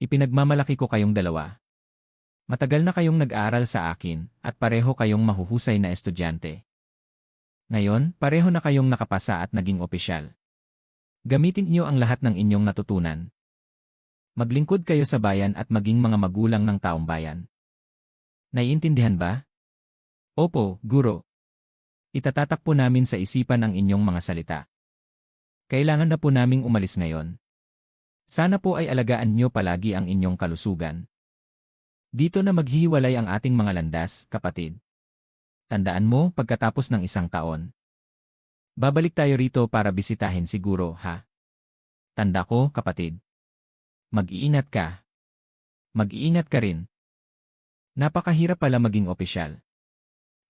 Ipinagmamalaki ko kayong dalawa. Matagal na kayong nag-aaral sa akin at pareho kayong mahuhusay na estudyante. Ngayon, pareho na kayong nakapasa at naging opisyal. Gamitin niyo ang lahat ng inyong natutunan. Maglingkod kayo sa bayan at maging mga magulang ng taong bayan. Naiintindihan ba? Opo, guro. Itatatak po namin sa isipan ang inyong mga salita. Kailangan na po naming umalis ngayon. Sana po ay alagaan niyo palagi ang inyong kalusugan. Dito na maghihiwalay ang ating mga landas, kapatid. Tandaan mo pagkatapos ng 1 taon. Babalik tayo rito para bisitahin siguro, ha? Tanda ko, kapatid. Mag-iingat ka. Mag-iingat ka rin. Napakahirap pala maging opisyal.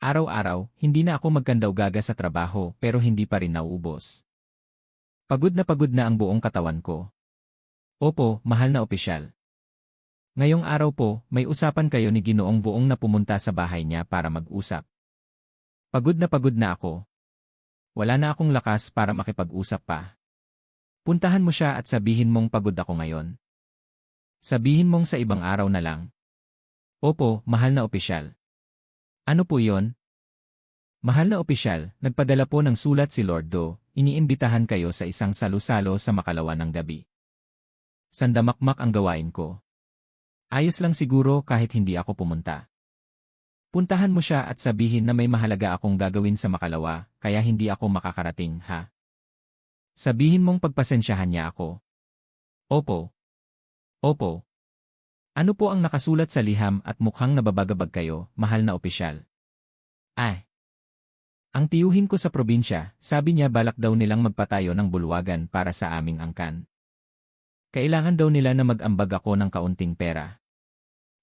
Araw-araw, hindi na ako magkandaw-gaga sa trabaho pero hindi pa rin nauubos. Pagod na ang buong katawan ko. Opo, mahal na opisyal. Ngayong araw po, may usapan kayo ni Ginoong Buong na pumunta sa bahay niya para mag-usap. Pagod na ako. Wala na akong lakas para makipag-usap pa. Puntahan mo siya at sabihin mong pagod ako ngayon. Sabihin mong sa ibang araw na lang. Opo, mahal na opisyal. Ano po yon? Mahal na opisyal, nagpadala po ng sulat si Lord Do, iniimbitahan kayo sa isang salu-salo sa Makalawa ng gabi. Sandamakmak ang gawain ko. Ayos lang siguro kahit hindi ako pumunta. Puntahan mo siya at sabihin na may mahalaga akong gagawin sa Makalawa, kaya hindi ako makakarating, ha? Sabihin mong pagpasensyahan niya ako. Opo. Opo. Ano po ang nakasulat sa liham at mukhang nababagabag kayo, mahal na opisyal? Ay. Ang tiyuhin ko sa probinsya, sabi niya balak daw nilang magpatayo ng bulwagan para sa aming angkan. Kailangan daw nila na mag-ambag ako ng kaunting pera.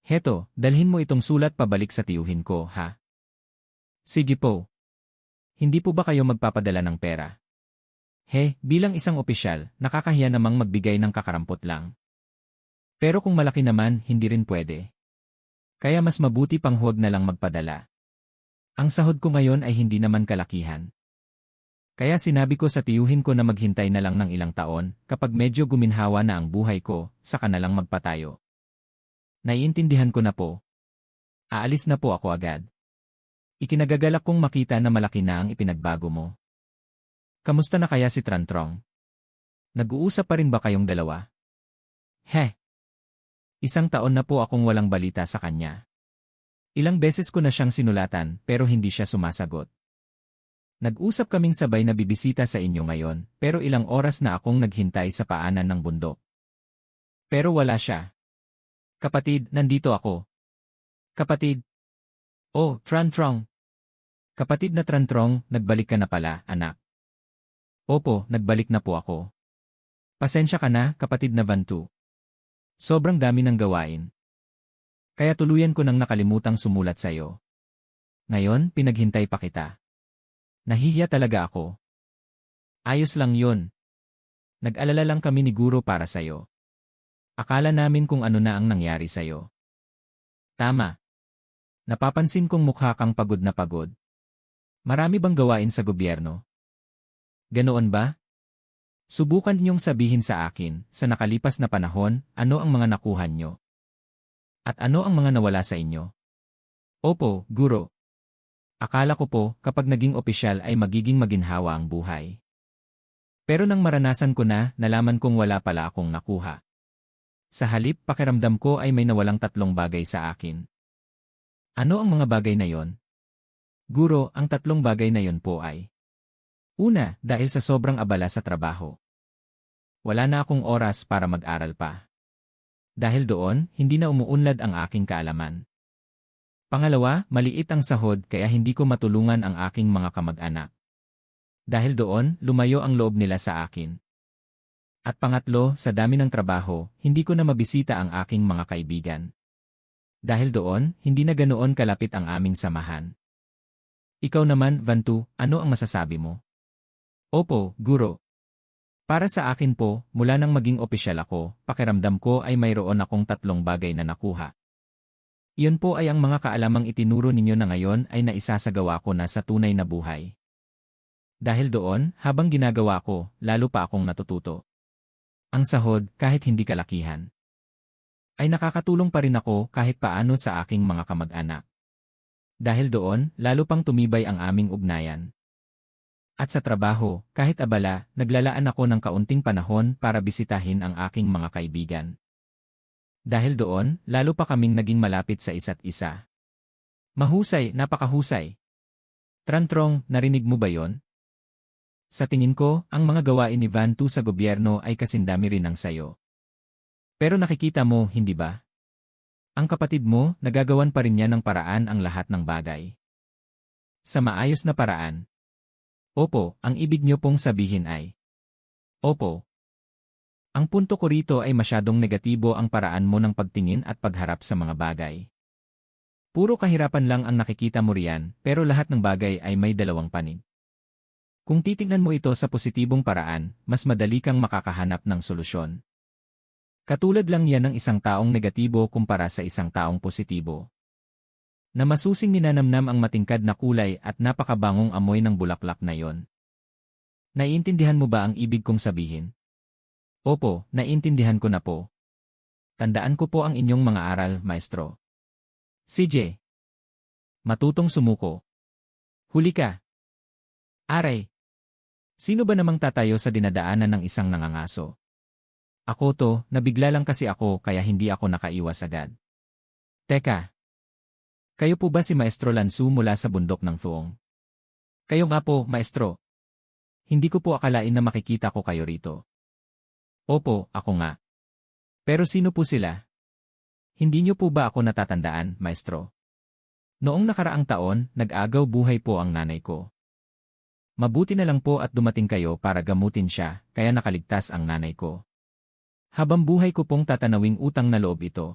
Heto, dalhin mo itong sulat pabalik sa tiyuhin ko, ha? Sige po. Hindi po ba kayo magpapadala ng pera? Bilang isang opisyal, nakakahiya namang magbigay ng kakarampot lang. Pero kung malaki naman, hindi rin pwede. Kaya mas mabuti pang huwag na lang magpadala. Ang sahod ko ngayon ay hindi naman kalakihan. Kaya sinabi ko sa tiyuhin ko na maghintay na lang ng ilang taon, kapag medyo guminhawa na ang buhay ko, saka na lang magpatayo. Naiintindihan ko na po. Aalis na po ako agad. Ikinagagalak kong makita na malaki na ang ipinagbago mo. Kamusta na kaya si Trantrong? Nag-uusap pa rin ba kayong dalawa? 1 taon na po akong walang balita sa kanya. Ilang beses ko na siyang sinulatan pero hindi siya sumasagot. Nag-usap kaming sabay na bibisita sa inyo ngayon pero ilang oras na akong naghintay sa paanan ng bundok. Pero wala siya. Kapatid, nandito ako. Kapatid. Oh, Trantrong. Kapatid na Trantrong, nagbalik ka na pala, anak. Opo, nagbalik na po ako. Pasensya ka na, kapatid na Vantu. Sobrang dami ng gawain. Kaya tuluyan ko nang nakalimutang sumulat sa'yo. Ngayon, pinaghintay pa kita. Nahihiya talaga ako. Ayos lang yun. Nag-alala lang kami ni Guro para sa'yo. Akala namin kung ano na ang nangyari sa'yo. Tama. Napapansin kong mukha kang pagod na pagod. Marami bang gawain sa gobyerno? Ganoon ba? Subukan niyong sabihin sa akin, sa nakalipas na panahon, ano ang mga nakuha niyo? At ano ang mga nawala sa inyo? Opo, Guro. Akala ko po, kapag naging opisyal ay magiging maginhawa ang buhay. Pero nang maranasan ko na, nalaman kong wala pala akong nakuha. Sa halip, pakiramdam ko ay may nawalang 3 bagay sa akin. Ano ang mga bagay na yon? Guro, ang 3 bagay na yon po ay: Una, dahil sa sobrang abala sa trabaho. Wala na akong oras para mag-aral pa. Dahil doon, hindi na umuunlad ang aking kaalaman. Pangalawa, maliit ang sahod kaya hindi ko matulungan ang aking mga kamag-anak. Dahil doon, lumayo ang loob nila sa akin. At pangatlo, sa dami ng trabaho, hindi ko na mabisita ang aking mga kaibigan. Dahil doon, hindi na ganoon kalapit ang aming samahan. Ikaw naman, Vantu, ano ang masasabi mo? Opo, Guro. Para sa akin po, mula nang maging opisyal ako, pakiramdam ko ay mayroon akong 3 bagay na nakuha. Iyon po ay ang mga kaalamang itinuro ninyo na ngayon ay naisasagawa ko na sa tunay na buhay. Dahil doon, habang ginagawa ko, lalo pa akong natututo. Ang sahod, kahit hindi kalakihan. ay nakakatulong pa rin ako kahit paano sa aking mga kamag-anak. Dahil doon, lalo pang tumibay ang aming ugnayan. At sa trabaho, kahit abala, naglalaan ako ng kaunting panahon para bisitahin ang aking mga kaibigan. Dahil doon, lalo pa kaming naging malapit sa isa't isa. Mahusay, napakahusay. Trantrong, narinig mo ba yon? Sa tingin ko, ang mga gawain ni Van Tu sa gobyerno ay kasindami rin ng sayo. Pero nakikita mo, hindi ba? Ang kapatid mo, nagagawan pa rin niya ng paraan ang lahat ng bagay. Sa maayos na paraan. Opo, ang ibig niyo pong sabihin ay. Opo. Ang punto ko rito ay masyadong negatibo ang paraan mo ng pagtingin at pagharap sa mga bagay. Puro kahirapan lang ang nakikita mo riyan, pero lahat ng bagay ay may dalawang panig. Kung titingnan mo ito sa positibong paraan, mas madali kang makakahanap ng solusyon. Katulad lang yan ng isang taong negatibo kumpara sa isang taong positibo. Na masusing ninanamnam ang matingkad na kulay at napakabangong amoy ng bulaklak na yon. Naiintindihan mo ba ang ibig kong sabihin? Opo, naiintindihan ko na po. Tandaan ko po ang inyong mga aral, maestro. CJ. Matutong sumuko. Huli ka. Aray. Sino ba namang tatayo sa dinadaanan ng isang nangangaso? Ako to, nabigla lang kasi ako kaya hindi ako nakaiwas agad. Teka. Kayo po ba si Maestro Lansu mula sa bundok ng Thuong? Kayo nga po, Maestro. Hindi ko po akalain na makikita ko kayo rito. Opo, ako nga. Pero sino po sila? Hindi niyo po ba ako natatandaan, Maestro? Noong nakaraang taon, nag-agaw buhay po ang nanay ko. Mabuti na lang po at dumating kayo para gamutin siya, kaya nakaligtas ang nanay ko. Habang buhay ko pong tatanawing utang na loob ito.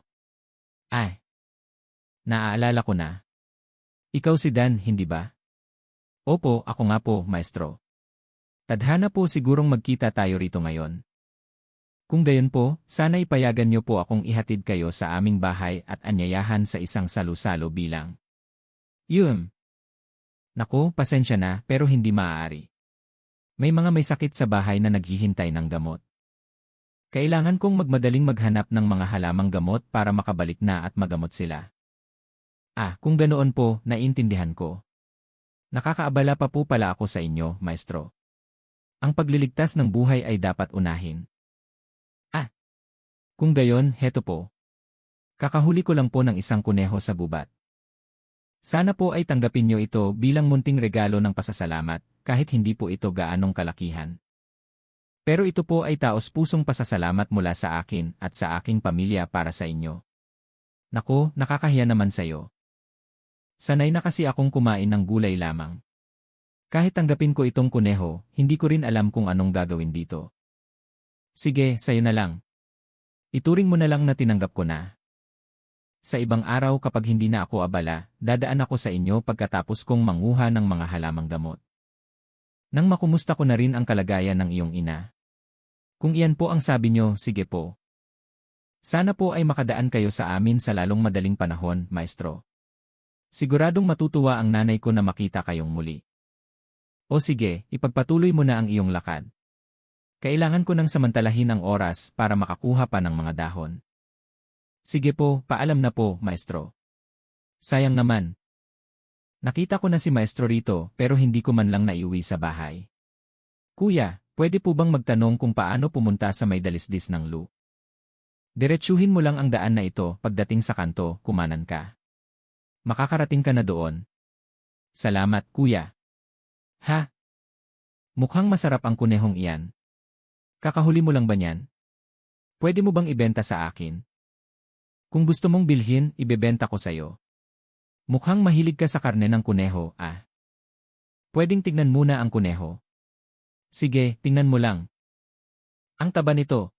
Ay! Naaalala ko na. Ikaw si Dan, hindi ba? Opo, ako nga po, Maestro. Tadhana po sigurong magkita tayo rito ngayon. Kung gayon po, sana ipayagan niyo po akong ihatid kayo sa aming bahay at anyayahan sa isang salu-salo bilang. Naku, pasensya na pero hindi maaari. May mga may sakit sa bahay na naghihintay ng gamot. Kailangan kong magmadaling maghanap ng mga halamang gamot para makabalik na at magamot sila. Kung ganoon po, naiintindihan ko. Nakakaabala pa po pala ako sa inyo, Maestro. Ang pagliligtas ng buhay ay dapat unahin. Kung gayon, heto po. Kakahuli ko lang po ng isang kuneho sa gubat. Sana po ay tanggapin niyo ito bilang munting regalo ng pasasalamat, kahit hindi po ito gaanong kalakihan. Pero ito po ay taos-pusong pasasalamat mula sa akin at sa aking pamilya para sa inyo. Naku, nakakahiya naman sa'yo. Sanay na kasi akong kumain ng gulay lamang. Kahit tanggapin ko itong kuneho, hindi ko rin alam kung anong gagawin dito. Sige, sayo na lang. Ituring mo na lang na tinanggap ko na. Sa ibang araw kapag hindi na ako abala, dadaan ako sa inyo pagkatapos kong manguha ng mga halamang gamot. Nang makumusta ko na rin ang kalagayan ng iyong ina. Kung iyan po ang sabi nyo, sige po. Sana po ay makadaan kayo sa amin sa lalong madaling panahon, Maestro. Siguradong matutuwa ang nanay ko na makita kayong muli. O sige, ipagpatuloy mo na ang iyong lakad. Kailangan ko nang samantalahin ang oras para makakuha pa ng mga dahon. Sige po, paalam na po, Maestro. Sayang naman. Nakita ko na si Maestro rito pero hindi ko man lang naiuwi sa bahay. Kuya, pwede po bang magtanong kung paano pumunta sa may dalisdis ng Lu? Diretsuhin mo lang ang daan na ito pagdating sa kanto, kumanan ka. Makakarating ka na doon. Salamat, kuya. Ha? Mukhang masarap ang kunehong iyan. Kakahuli mo lang ba niyan? Pwede mo bang ibenta sa akin? Kung gusto mong bilhin, ibebenta ko sa'yo. Mukhang mahilig ka sa karne ng kuneho, Pwedeng tignan muna ang kuneho. Sige, tingnan mo lang. Ang taba nito.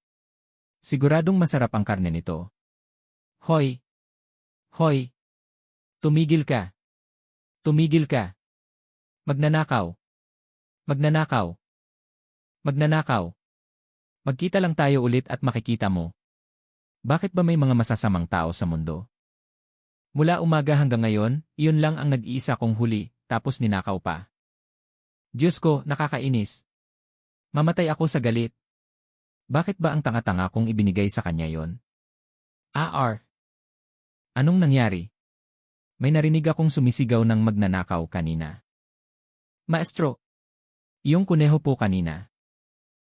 Siguradong masarap ang karne nito. Hoy! Hoy! Tumigil ka! Tumigil ka! Magnanakaw! Magnanakaw! Magnanakaw! Magkita lang tayo ulit at makikita mo. Bakit ba may mga masasamang tao sa mundo? Mula umaga hanggang ngayon, iyon lang ang nag-iisa kong huli, tapos ninakaw pa. Diyos ko, nakakainis. Mamatay ako sa galit. Bakit ba ang tanga-tanga kong ibinigay sa kanya yon? Anong nangyari? May narinig akong sumisigaw ng magnanakaw kanina. Maestro, iyong kuneho po kanina.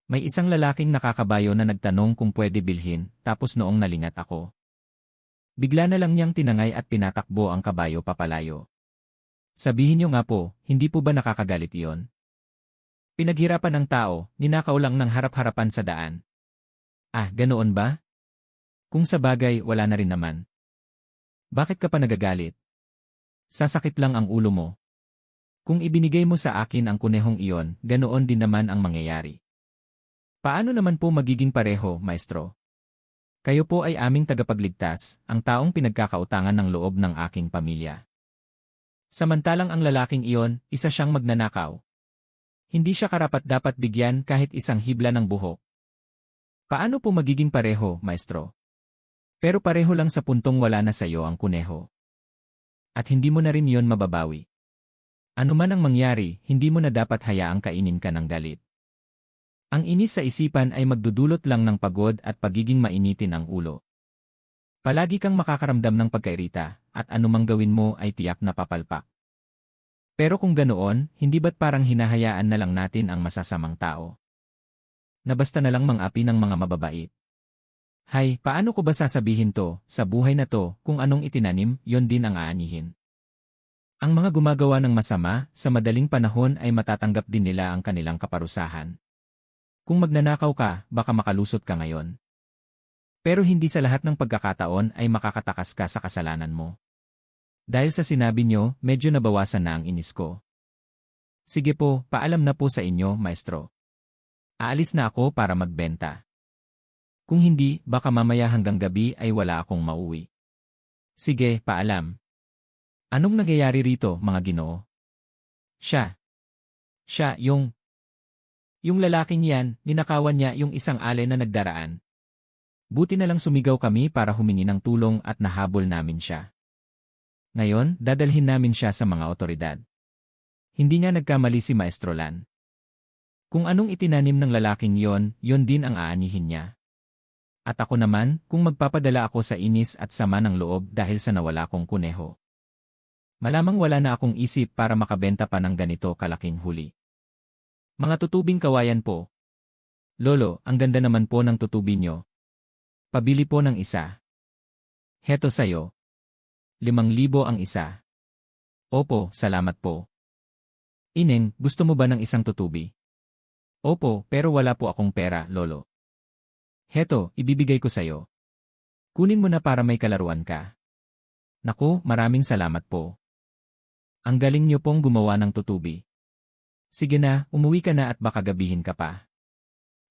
May isang lalaking nakakabayo na nagtanong kung pwede bilhin, tapos noong nalingat ako. Bigla na lang niyang tinangay at pinatakbo ang kabayo papalayo. Sabihin niyo nga po, hindi po ba nakakagalit iyon? Pinaghirapan ng tao, ninakaw lang ng harap-harapan sa daan. Ganoon ba? Kung sa bagay, wala na rin naman. Bakit ka pa nagagalit? Sasakit lang ang ulo mo. Kung ibinigay mo sa akin ang kunehong iyon, ganoon din naman ang mangyayari. Paano naman po magiging pareho, maestro? Kayo po ay aming tagapagligtas, ang taong pinagkakautangan ng loob ng aking pamilya. Samantalang ang lalaking iyon, isa siyang magnanakaw. Hindi siya karapat-dapat bigyan kahit isang hibla ng buhok. Paano po magiging pareho, maestro? Pero pareho lang sa puntong wala na sa iyo ang kuneho. At hindi mo na rin iyon mababawi. Ano man ang mangyari, hindi mo na dapat hayaang kainin ka ng galit. Ang inis sa isipan ay magdudulot lang ng pagod at pagiging mainitin ang ulo. Palagi kang makakaramdam ng pagkairita, at anumang gawin mo ay tiyak na papalpak. Pero kung ganoon, hindi ba't parang hinahayaan na lang natin ang masasamang tao? Na basta na lang mang-api ng mga mababait. Hay, paano ko ba sasabihin to, sa buhay na to, kung anong itinanim, yon din ang aanihin. Ang mga gumagawa ng masama, sa madaling panahon ay matatanggap din nila ang kanilang kaparusahan. Kung magnanakaw ka, baka makalusot ka ngayon. Pero hindi sa lahat ng pagkakataon ay makakatakas ka sa kasalanan mo. Dahil sa sinabi nyo, medyo nabawasan na ang inis ko. Sige po, paalam na po sa inyo, maestro. Aalis na ako para magbenta. Kung hindi, baka mamaya hanggang gabi ay wala akong mauwi. Sige, paalam. Anong nangyayari rito, mga Ginoo? Siya, yung lalaking yan, ninakawan niya yung isang alay na nagdaraan. Buti na lang sumigaw kami para humingi ng tulong at nahabol namin siya. Ngayon, dadalhin namin siya sa mga otoridad. Hindi nga nagkamali si Maestro Lan. Kung anong itinanim ng lalaking yon din ang aanihin niya. At ako naman, kung magpapadala ako sa inis at sama ng loob dahil sa nawala kong kuneho. Malamang wala na akong isip para makabenta pa ng ganito kalaking huli. Mga tutubing kawayan po. Lolo, ang ganda naman po ng tutubi nyo. Pabili po ng isa. Heto sayo. 5,000 ang isa. Opo, salamat po. Ineng, gusto mo ba ng isang tutubi? Opo, pero wala po akong pera, lolo. Heto, ibibigay ko sayo. Kunin mo na para may kalaruan ka. Naku, maraming salamat po. Ang galing nyo pong gumawa ng tutubi. Sige na, umuwi ka na at baka gabihin ka pa.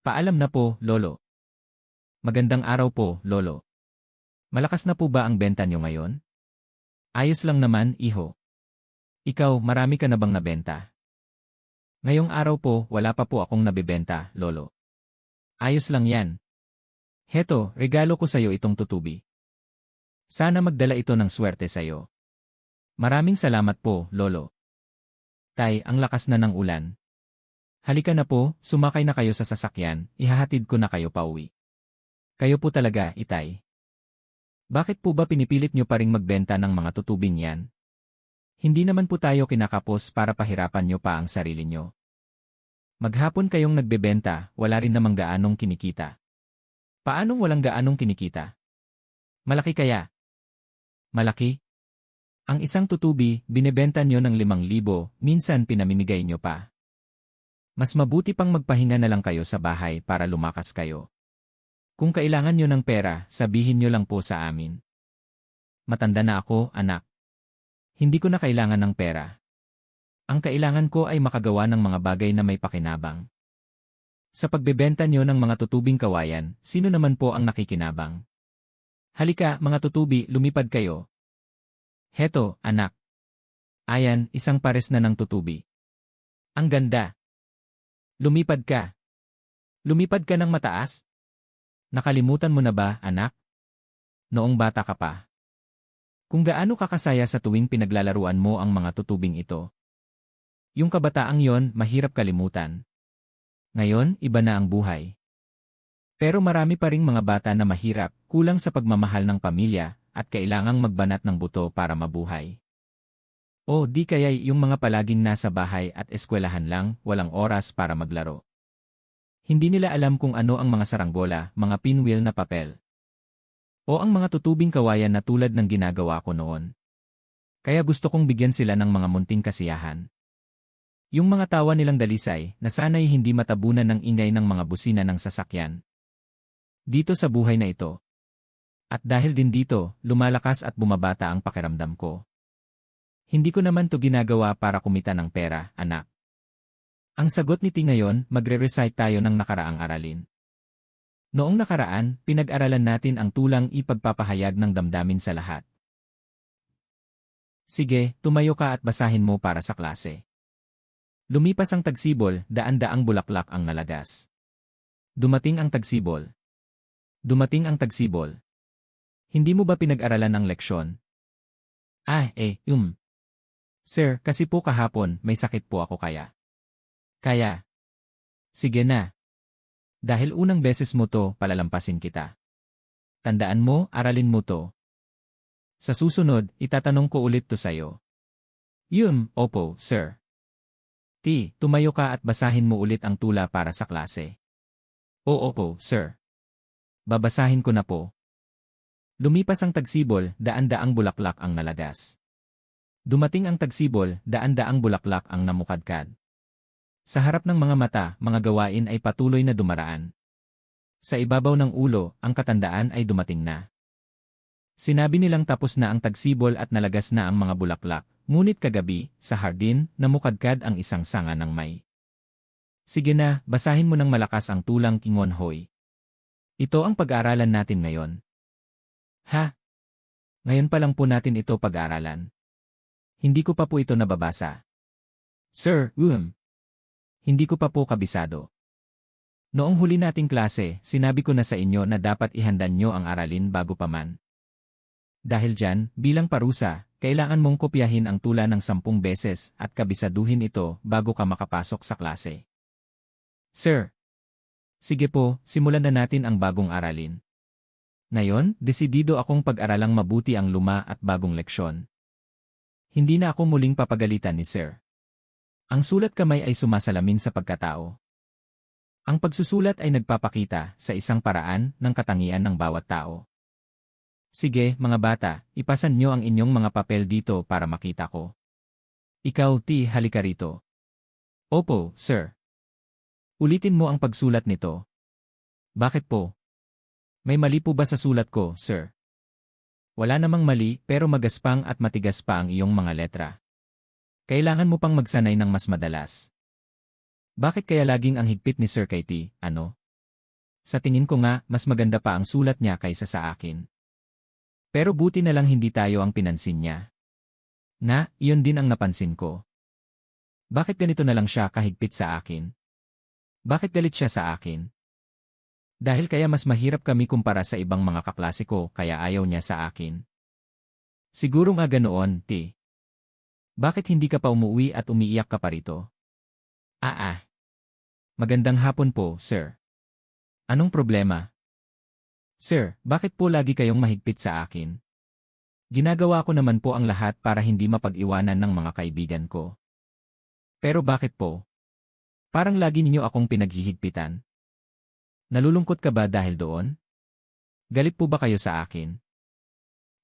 Paalam na po, lolo. Magandang araw po, lolo. Malakas na po ba ang benta nyo ngayon? Ayos lang naman, iho. Ikaw, marami ka na bang nabenta? Ngayong araw po, wala pa po akong nabibenta, lolo. Ayos lang yan. Heto, regalo ko sayo itong tutubi. Sana magdala ito ng swerte sayo. Maraming salamat po, lolo. Tay, ang lakas na ng ulan. Halika na po, sumakay na kayo sa sasakyan, ihahatid ko na kayo pauwi. Kayo po talaga, itay. Bakit po ba pinipilit nyo pa ring magbenta ng mga tutubing yan? Hindi naman po tayo kinakapos para pahirapan nyo pa ang sarili nyo. Maghapon kayong nagbebenta, wala rin namang gaanong kinikita. Paanong walang gaanong kinikita? Malaki kaya? Malaki? Ang isang tutubi, binebenta nyo ng 5,000, minsan pinamimigay nyo pa. Mas mabuti pang magpahinga na lang kayo sa bahay para lumakas kayo. Kung kailangan nyo ng pera, sabihin nyo lang po sa amin. Matanda na ako, anak. Hindi ko na kailangan ng pera. Ang kailangan ko ay makagawa ng mga bagay na may pakinabang. Sa pagbebenta nyo ng mga tutubing kawayan, sino naman po ang nakikinabang? Halika, mga tutubi, lumipad kayo. Heto, anak. Ayan, isang pares na ng tutubi. Ang ganda. Lumipad ka. Lumipad ka ng mataas? Nakalimutan mo na ba, anak? Noong bata ka pa. Kung gaano kakasaya sa tuwing pinaglalaruan mo ang mga tutubing ito. Yung kabataang yon, mahirap kalimutan. Ngayon, iba na ang buhay. Pero marami pa ring mga bata na mahirap, kulang sa pagmamahal ng pamilya, at kailangang magbanat ng buto para mabuhay. O di kaya yung mga palaging nasa bahay at eskwelahan lang, walang oras para maglaro. Hindi nila alam kung ano ang mga saranggola, mga pinwheel na papel. O ang mga tutubing kawayan na tulad ng ginagawa ko noon. Kaya gusto kong bigyan sila ng mga munting kasiyahan. Yung mga tawa nilang dalisay, na sana'y hindi matabunan ng ingay ng mga busina ng sasakyan. Dito sa buhay na ito. At dahil din dito, lumalakas at bumabata ang pakiramdam ko. Hindi ko naman to ginagawa para kumita ng pera, anak. Ang sagot ni T ngayon, magre-recite tayo ng nakaraang aralin. Noong nakaraan, pinag-aralan natin ang tulang ipagpapahayag ng damdamin sa lahat. Sige, tumayo ka at basahin mo para sa klase. Lumipas ang tagsibol, daan-daang bulaklak ang nalagas. Dumating ang tagsibol. Dumating ang tagsibol. Hindi mo ba pinag-aralan ang leksyon? Sir, kasi po kahapon, may sakit po ako kaya. Kaya. Sige na. Dahil unang beses mo to, palalampasin kita. Tandaan mo, aralin mo to. Sa susunod, itatanong ko ulit to sayo. Opo, sir. T, tumayo ka at basahin mo ulit ang tula para sa klase. Opo, sir. Babasahin ko na po. Lumipas ang tagsibol, daan-daang bulaklak ang nalagas. Dumating ang tagsibol, daan-daang bulaklak ang namukadkad. Sa harap ng mga mata, mga gawain ay patuloy na dumaraan. Sa ibabaw ng ulo, ang katandaan ay dumating na. Sinabi nilang tapos na ang tagsibol at nalagas na ang mga bulaklak, ngunit kagabi, sa hardin, namukadkad ang isang sanga ng may. Sige na, basahin mo ng malakas ang tulang Kingon Hoy. Ito ang pag-aaralan natin ngayon. Ha? Ngayon pa lang po natin ito pag-aaralan. Hindi ko pa po ito nababasa. Sir, hindi ko pa po kabisado. Noong huli nating klase, sinabi ko na sa inyo na dapat ihanda nyo ang aralin bago pa man. Dahil dyan, bilang parusa, kailangan mong kopyahin ang tula ng 10 beses at kabisaduhin ito bago ka makapasok sa klase. Sir. Sige po, simulan na natin ang bagong aralin. Ngayon, desidido akong pag-aralang mabuti ang luma at bagong leksyon. Hindi na ako muling papagalitan ni Sir. Ang sulat kamay ay sumasalamin sa pagkatao. Ang pagsusulat ay nagpapakita sa isang paraan ng katangian ng bawat tao. Sige, mga bata, ipasan nyo ang inyong mga papel dito para makita ko. Ikaw, T, halika rito. Opo, sir. Ulitin mo ang pagsulat nito. Bakit po? May mali po ba sa sulat ko, sir? Wala namang mali, pero magaspang at matigas pa ang iyong mga letra. Kailangan mo pang magsanay ng mas madalas. Bakit kaya laging ang higpit ni Sir kay T, ano? Sa tingin ko nga, mas maganda pa ang sulat niya kaysa sa akin. Pero buti na lang hindi tayo ang pinansin niya. Iyon din ang napansin ko. Bakit ganito na lang siya kahigpit sa akin? Bakit galit siya sa akin? Dahil kaya mas mahirap kami kumpara sa ibang mga kaklase ko kaya ayaw niya sa akin. Siguro nga ganoon, T. Bakit hindi ka pa umuwi at umiiyak ka pa rito? Magandang hapon po, sir. Anong problema? Sir, bakit po lagi kayong mahigpit sa akin? Ginagawa ko naman po ang lahat para hindi mapag-iwanan ng mga kaibigan ko. Pero bakit po? Parang lagi ninyo akong pinaghihigpitan. Nalulungkot ka ba dahil doon? Galit po ba kayo sa akin?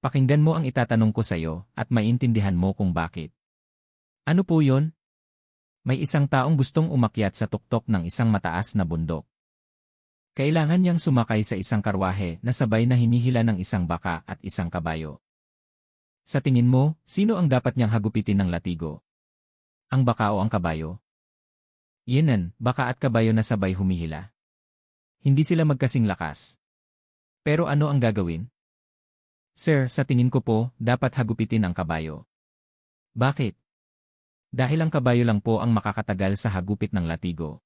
Pakinggan mo ang itatanong ko sa'yo at maintindihan mo kung bakit. Ano po yon? May isang taong gustong umakyat sa tuktok ng isang mataas na bundok. Kailangan niyang sumakay sa isang karwahe na sabay na hinihila ng isang baka at isang kabayo. Sa tingin mo, sino ang dapat niyang hagupitin ng latigo? Ang baka o ang kabayo? Yenan, baka at kabayo na sabay humihila. Hindi sila magkasing lakas. Pero ano ang gagawin? Sir, sa tingin ko po, dapat hagupitin ang kabayo. Bakit? Dahil ang kabayo lang po ang makakatagal sa hagupit ng latigo.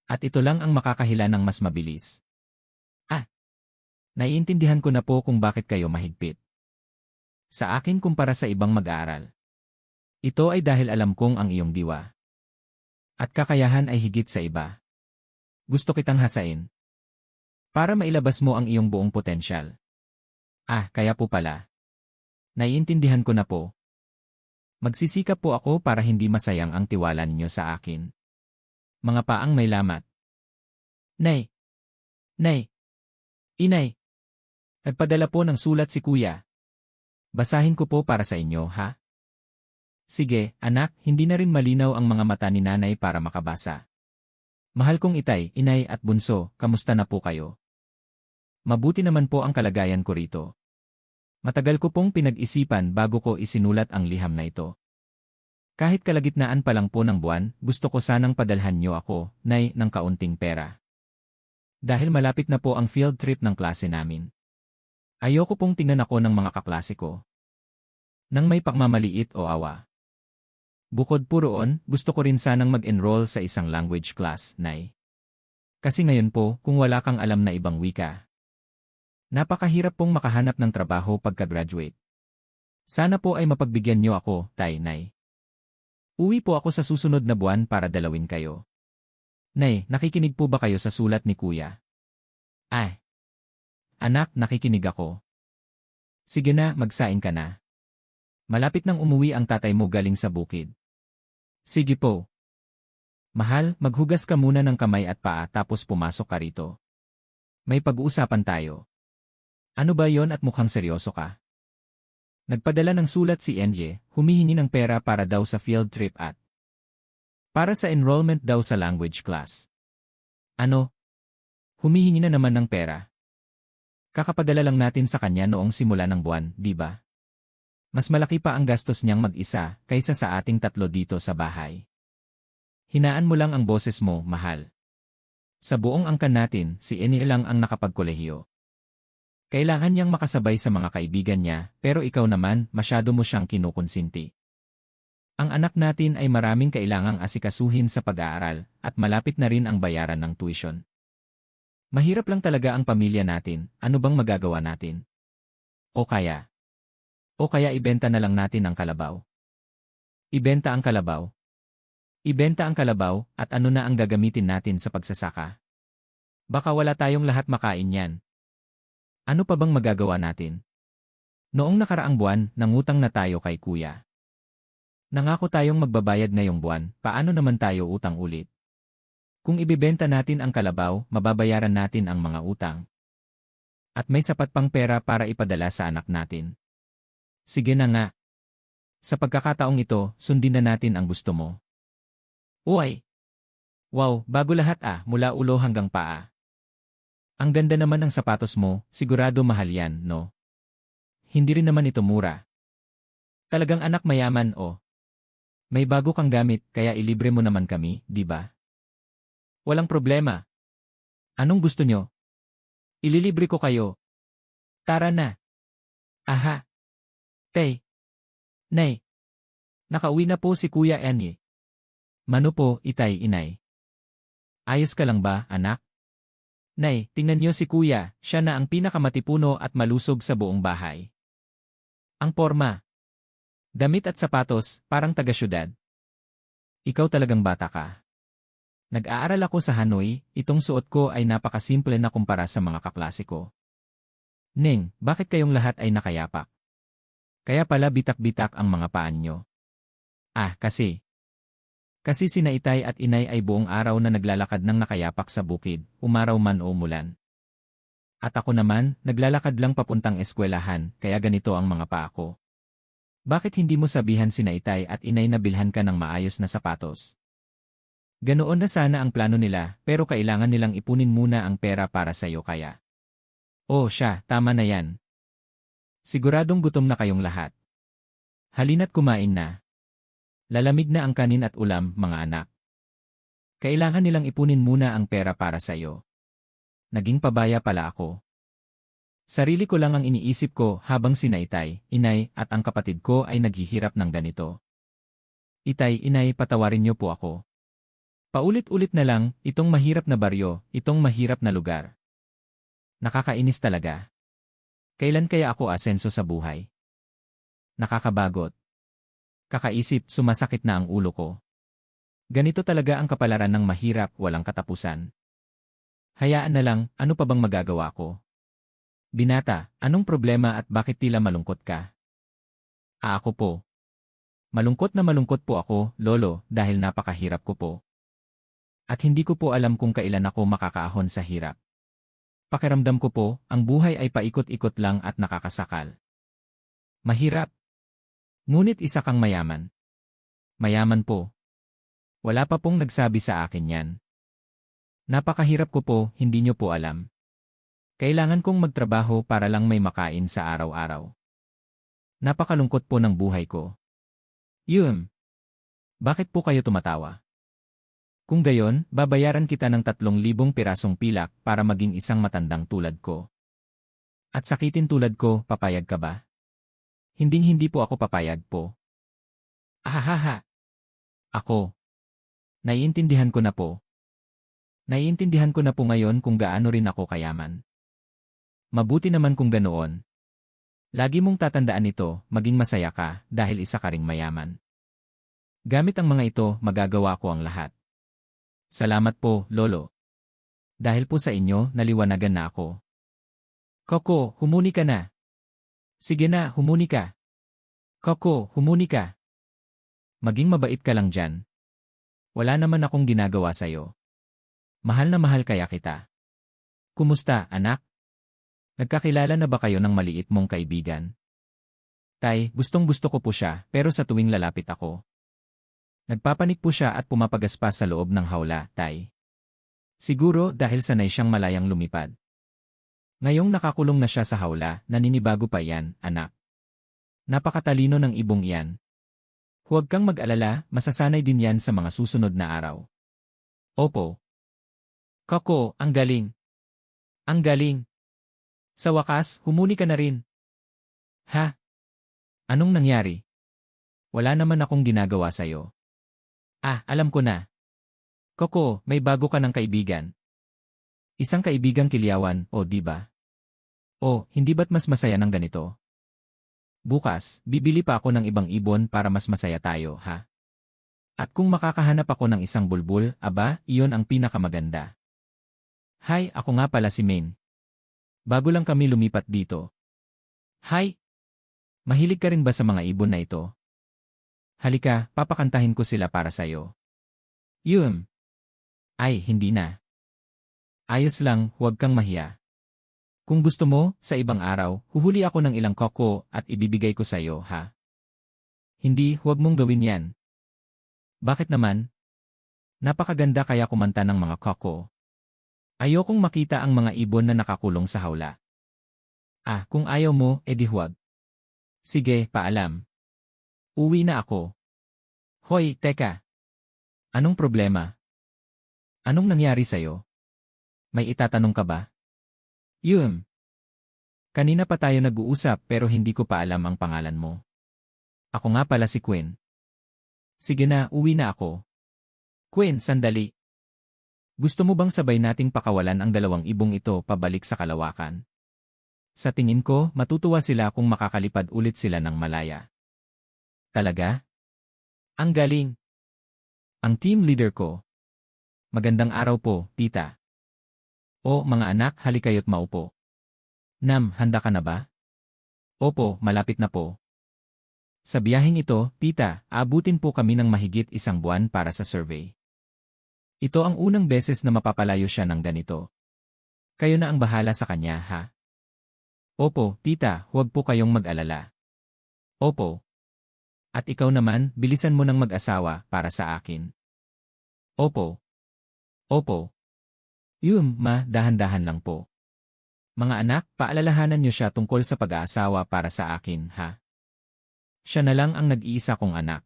At ito lang ang makakahila ng mas mabilis. Naiintindihan ko na po kung bakit kayo mahigpit. Sa akin kumpara sa ibang mag-aaral. Ito ay dahil alam kong ang iyong diwa. At kakayahan ay higit sa iba. Gusto kitang hasain. Para mailabas mo ang iyong buong potensyal. Kaya po pala. Naiintindihan ko na po. Magsisikap po ako para hindi masayang ang tiwala ninyo sa akin. Mga paang may lamat. Nay! Nay! Inay! Nagpadala po ng sulat si kuya. Basahin ko po para sa inyo, ha? Sige, anak, hindi na rin malinaw ang mga mata ni nanay para makabasa. Mahal kong itay, inay at bunso, kamusta na po kayo? Mabuti naman po ang kalagayan ko rito. Matagal ko pong pinag-isipan bago ko isinulat ang liham na ito. Kahit kalagitnaan pa lang po ng buwan, gusto ko sanang padalhan niyo ako, nay, ng kaunting pera. Dahil malapit na po ang field trip ng klase namin. Ayoko pong tingnan ako ng mga kaklase ko nang may pagmamaliit o awa. Bukod po roon, gusto ko rin sanang mag-enroll sa isang language class, nay. Kasi ngayon po, kung wala kang alam na ibang wika, napakahirap pong makahanap ng trabaho pagka-graduate. Sana po ay mapagbigyan niyo ako, tay, nay. Uwi po ako sa susunod na buwan para dalawin kayo. Nay, nakikinig po ba kayo sa sulat ni kuya? Anak, nakikinig ako. Sige na, magsaing ka na. Malapit nang umuwi ang tatay mo galing sa bukid. Sige po. Mahal, maghugas ka muna ng kamay at paa tapos pumasok ka rito. May pag-uusapan tayo. Ano ba yon at mukhang seryoso ka? Nagpadala ng sulat si NJ, humihingi ng pera para daw sa field trip at para sa enrollment daw sa language class. Ano? Humihingi na naman ng pera. Kakapadala lang natin sa kanya noong simula ng buwan, di ba? Mas malaki pa ang gastos niyang mag-isa kaysa sa ating tatlo dito sa bahay. Hinaan mo lang ang boses mo, mahal. Sa buong angkan natin, si Eni lang ang nakapagkolehiyo. Kailangan niyang makasabay sa mga kaibigan niya, pero ikaw naman, masyado mo siyang kinukonsinti. Ang anak natin ay maraming kailangang asikasuhin sa pag-aaral, at malapit na rin ang bayaran ng tuition. Mahirap lang talaga ang pamilya natin, ano bang magagawa natin? O kaya ibenta na lang natin ang kalabaw. Ibenta ang kalabaw? Ibenta ang kalabaw, at ano na ang gagamitin natin sa pagsasaka? Baka wala tayong lahat makain yan. Ano pa bang magagawa natin? Noong nakaraang buwan, nangutang na tayo kay kuya. Nangako tayong magbabayad ngayong buwan, paano naman tayo utang ulit? Kung ibibenta natin ang kalabaw, mababayaran natin ang mga utang. At may sapat pang pera para ipadala sa anak natin. Sige na nga. Sa pagkakataong ito, sundin na natin ang gusto mo. Uy! Wow, bago lahat mula ulo hanggang paa. Ang ganda naman ng sapatos mo, sigurado mahal yan, no? Hindi rin naman ito mura. Talagang anak mayaman, oh. May bago kang gamit, kaya ilibre mo naman kami, di ba? Walang problema. Anong gusto nyo? Ililibre ko kayo. Tara na. Aha. Tay. Nay. Nakauwi na po si Kuya Eni. Mano po, itay, inay. Ayos ka lang ba, anak? Nay, tingnan niyo si Kuya, siya na ang pinakamatipuno at malusog sa buong bahay. Ang porma. Damit at sapatos, parang taga-syudad. Ikaw talagang bata ka. Nag-aaral ako sa Hanoi, itong suot ko ay napakasimple na kumpara sa mga kaklase ko. Ning, bakit kayong lahat ay nakayapak? Kaya pala bitak-bitak ang mga paan nyo. Kasi sina itay at inay ay buong araw na naglalakad ng nakayapak sa bukid, umaraw man o umulan. At ako naman, naglalakad lang papuntang eskwelahan, kaya ganito ang mga paa ko. Bakit hindi mo sabihan sina itay at inay na bilhan ka ng maayos na sapatos? Ganoon na sana ang plano nila, pero kailangan nilang ipunin muna ang pera para sa'yo kaya. Oh siya, tama na yan. Siguradong gutom na kayong lahat. Halina't kumain na. Lalamig na ang kanin at ulam, mga anak. Kailangan nilang ipunin muna ang pera para sa'yo. Naging pabaya pala ako. Sarili ko lang ang iniisip ko habang sina itay, inay, at ang kapatid ko ay naghihirap ng ganito. Itay, inay, patawarin niyo po ako. Paulit-ulit na lang, itong mahirap na baryo, itong mahirap na lugar. Nakakainis talaga. Kailan kaya ako asenso sa buhay? Nakakabagot. Kakaisip, sumasakit na ang ulo ko. Ganito talaga ang kapalaran ng mahirap, walang katapusan. Hayaan na lang, ano pa bang magagawa ko? Binata, anong problema at bakit tila malungkot ka? Ako po. Malungkot na malungkot po ako, lolo, dahil napakahirap ko po. At hindi ko po alam kung kailan ako makakaahon sa hirap. Pakiramdam ko po, ang buhay ay paikot-ikot lang at nakakasakal. Mahirap. Ngunit isa kang mayaman. Mayaman po. Wala pa pong nagsabi sa akin yan. Napakahirap ko po, hindi nyo po alam. Kailangan kong magtrabaho para lang may makain sa araw-araw. Napakalungkot po ng buhay ko. Yun. Bakit po kayo tumatawa? Kung gayon, babayaran kita ng 3,000 pirasong pilak para maging isang matandang tulad ko. At sakitin tulad ko, papayag ka ba? Hinding-hindi po ako papayag po. Ahahaha. Ako. Naiintindihan ko na po. Naiintindihan ko na po ngayon kung gaano rin ako kayaman. Mabuti naman kung ganoon. Lagi mong tatandaan ito, maging masaya ka dahil isa ka ring mayaman. Gamit ang mga ito, magagawa ko ang lahat. Salamat po, Lolo. Dahil po sa inyo, naliwanagan na ako. Koko, humuni ka na. Sige na, humuni ka. Koko, humuni ka. Maging mabait ka lang dyan. Wala naman akong ginagawa sa'yo. Mahal na mahal kaya kita. Kumusta, anak? Nagkakilala na ba kayo ng maliit mong kaibigan? Tay, gustong-gusto ko po siya, pero sa tuwing lalapit ako. Nagpapanik po siya at pumapagaspas sa loob ng hawla, Tay. Siguro dahil sanay siyang malayang lumipad. Ngayong nakakulong na siya sa hawla, naninibago pa yan, anak. Napakatalino ng ibong iyan. Huwag kang mag-alala, masasanay din yan sa mga susunod na araw. Opo. Koko, ang galing. Ang galing. Sa wakas, humuni ka na rin. Ha? Anong nangyari? Wala naman akong ginagawa sa'yo. Alam ko na. Koko, may bago ka ng kaibigan. Isang kaibigang kilyawan, o di ba? O, hindi ba't mas masaya ng ganito? Bukas, bibili pa ako ng ibang ibon para mas masaya tayo, ha? At kung makakahanap ako ng isang bulbul, aba, iyon ang pinakamaganda. Hi, ako nga pala si Maine. Bago lang kami lumipat dito. Hi! Mahilig ka rin ba sa mga ibon na ito? Halika, papakantahin ko sila para sa'yo. Yun! Ay, hindi na. Ayos lang, huwag kang mahiya. Kung gusto mo, sa ibang araw, huhuli ako ng ilang koko at ibibigay ko sa'yo, ha? Hindi, huwag mong gawin yan. Bakit naman? Napakaganda kaya kumanta ng mga koko. Ayokong makita ang mga ibon na nakakulong sa hawla. Kung ayaw mo, edi huwag. Sige, paalam. Uwi na ako. Hoy, teka. Anong problema? Anong nangyari sa'yo? May itatanong ka ba? Yun. Kanina pa tayo nag-uusap pero hindi ko pa alam ang pangalan mo. Ako nga pala si Quinn. Sige na, uwi na ako. Quinn, sandali. Gusto mo bang sabay nating pakawalan ang 2 ibong ito pabalik sa kalawakan? Sa tingin ko, matutuwa sila kung makakalipad ulit sila ng malaya. Talaga? Ang galing! Ang team leader ko. Magandang araw po, tita. O, mga anak, halikayo't maupo. Nam, handa ka na ba? Opo, malapit na po. Sa biyaheng ito, tita, aabutin po kami ng mahigit 1 buwan para sa survey. Ito ang unang beses na mapapalayo siya ng ganito. Kayo na ang bahala sa kanya, ha? Opo, tita, huwag po kayong mag-alala. Opo. At ikaw naman, bilisan mo ng mag-asawa para sa akin. Opo. Opo. Yun, ma, dahan-dahan lang po. Mga anak, paalalahanan niyo siya tungkol sa pag-aasawa para sa akin, ha? Siya na lang ang nag-iisa kong anak.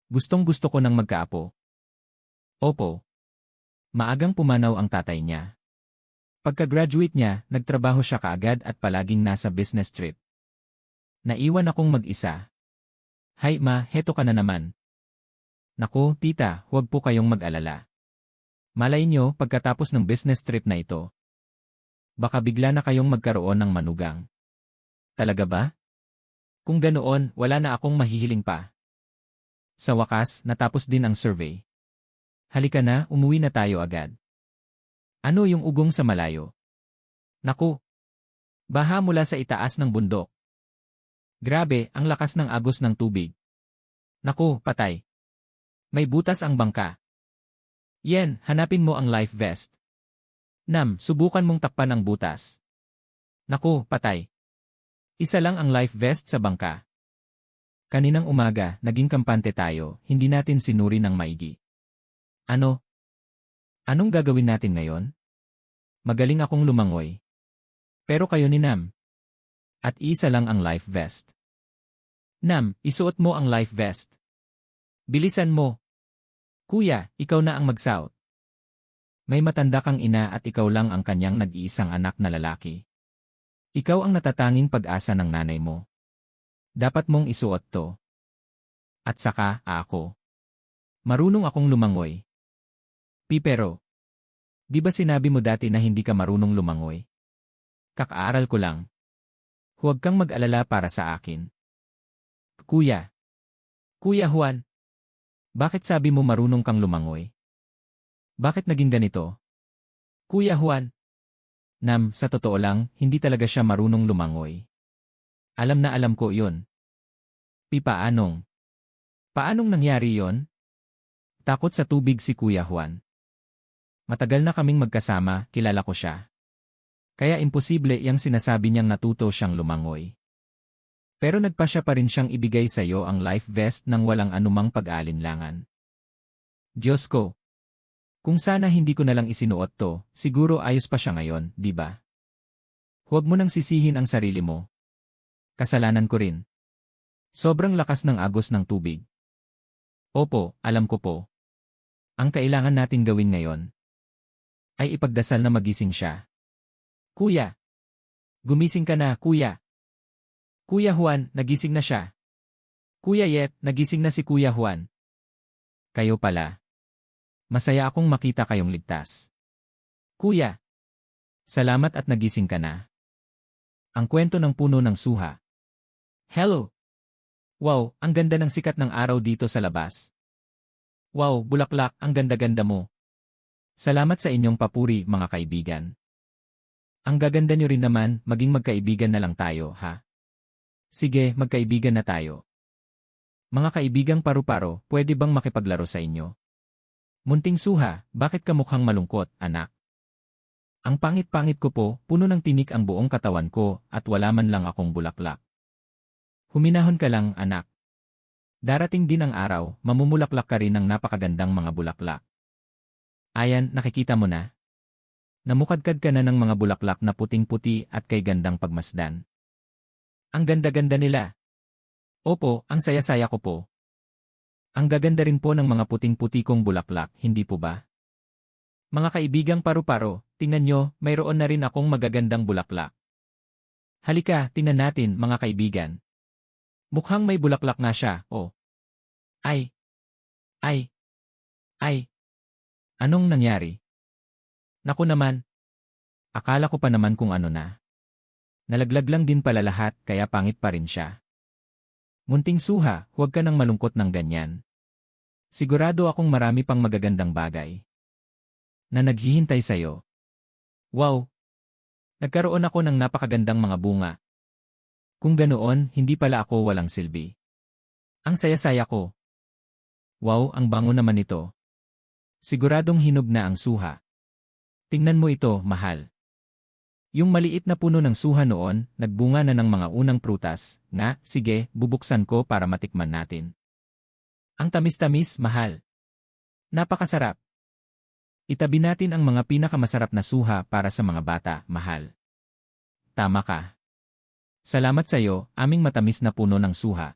Gustong-gusto ko ng magkaapo. Opo. Maagang pumanaw ang tatay niya. Pagka-graduate niya, nagtrabaho siya kaagad at palaging nasa business trip. Naiwan akong mag-isa. Hay ma, heto ka na naman. Naku, tita, huwag po kayong mag-alala. Malay nyo pagkatapos ng business trip na ito. Baka bigla na kayong magkaroon ng manugang. Talaga ba? Kung ganoon, wala na akong mahihiling pa. Sa wakas, natapos din ang survey. Halika na, umuwi na tayo agad. Ano yung ugong sa malayo? Naku! Baha mula sa itaas ng bundok. Grabe, ang lakas ng agos ng tubig. Naku, patay. May butas ang bangka. Yen, hanapin mo ang life vest. Nam, subukan mong takpan ang butas. Naku, patay. Isa lang ang life vest sa bangka. Kaninang umaga, naging kampante tayo, hindi natin sinuri ng maigi. Ano? Anong gagawin natin ngayon? Magaling akong lumangoy. Pero kayo ni Nam. At isa lang ang life vest. Nam, isuot mo ang life vest. Bilisan mo. Kuya, ikaw na ang magsuot. May matanda kang ina at ikaw lang ang kanyang nag-iisang anak na lalaki. Ikaw ang natatanging pag-asa ng nanay mo. Dapat mong isuot to. At saka, ako. Marunong akong lumangoy. Pero, di ba sinabi mo dati na hindi ka marunong lumangoy? Kakaaral ko lang. Huwag kang mag-alala para sa akin. Kuya. Kuya Juan. Bakit sabi mo marunong kang lumangoy? Bakit naging ganito? Kuya Juan. Nam, sa totoo lang, hindi talaga siya marunong lumangoy. Alam na alam ko yun. Paanong? Paanong nangyari yon? Takot sa tubig si Kuya Juan. Matagal na kaming magkasama, kilala ko siya. Kaya imposible yang sinasabi niyang natuto siyang lumangoy. Pero nagpasya pa rin siyang ibigay sa iyo ang life vest nang walang anumang pag-aalinlangan. Diyos ko! Kung sana hindi ko nalang isinuot to, siguro ayos pa siya ngayon, di ba? Huwag mo nang sisihin ang sarili mo. Kasalanan ko rin. Sobrang lakas ng agos ng tubig. Opo, alam ko po. Ang kailangan nating gawin ngayon ay ipagdasal na magising siya. Kuya! Gumising ka na, kuya! Kuya Juan, nagising na siya. Kuya Yet, nagising na si Kuya Juan. Kayo pala. Masaya akong makita kayong ligtas. Kuya! Salamat at nagising ka na. Ang kwento ng puno ng suha. Hello! Wow, ang ganda ng sikat ng araw dito sa labas. Wow, bulaklak, ang ganda-ganda mo. Salamat sa inyong papuri, mga kaibigan. Ang gaganda nyo rin naman, maging magkaibigan na lang tayo, ha? Sige, magkaibigan na tayo. Mga kaibigang paru-paro, pwede bang makipaglaro sa inyo? Munting suha, bakit ka mukhang malungkot, anak? Ang pangit-pangit ko po, puno ng tinik ang buong katawan ko, at wala man lang akong bulaklak. Huminahon ka lang, anak. Darating din ang araw, mamumulaklak ka rin ng napakagandang mga bulaklak. Ayan, nakikita mo na? Namukadkad ka na ng mga bulaklak na puting-puti at kay gandang pagmasdan. Ang ganda-ganda nila. Opo, ang saya-saya ko po. Ang gaganda rin po ng mga puting-puti kong bulaklak, hindi po ba? Mga kaibigang paru-paro, tingnan nyo, mayroon na rin akong magagandang bulaklak. Halika, tingnan natin, mga kaibigan. Mukhang may bulaklak na siya, oh. Ay! Ay! Ay! Anong nangyari? Naku naman! Akala ko pa naman kung ano na. Nalaglag lang din pala lahat, kaya pangit pa rin siya. Munting suha, huwag ka nang malungkot ng ganyan. Sigurado akong marami pang magagandang bagay na naghihintay sa'yo. Wow! Nagkaroon ako ng napakagandang mga bunga. Kung ganoon, hindi pala ako walang silbi. Ang saya-saya ko. Wow, ang bango naman ito. Siguradong hinog na ang suha. Tingnan mo ito, mahal. Yung maliit na puno ng suha noon, nagbunga na ng mga unang prutas, na, sige, bubuksan ko para matikman natin. Ang tamis-tamis, mahal. Napakasarap. Itabi natin ang mga pinakamasarap na suha para sa mga bata, mahal. Tama ka. Salamat sa iyo, aming matamis na puno ng suha.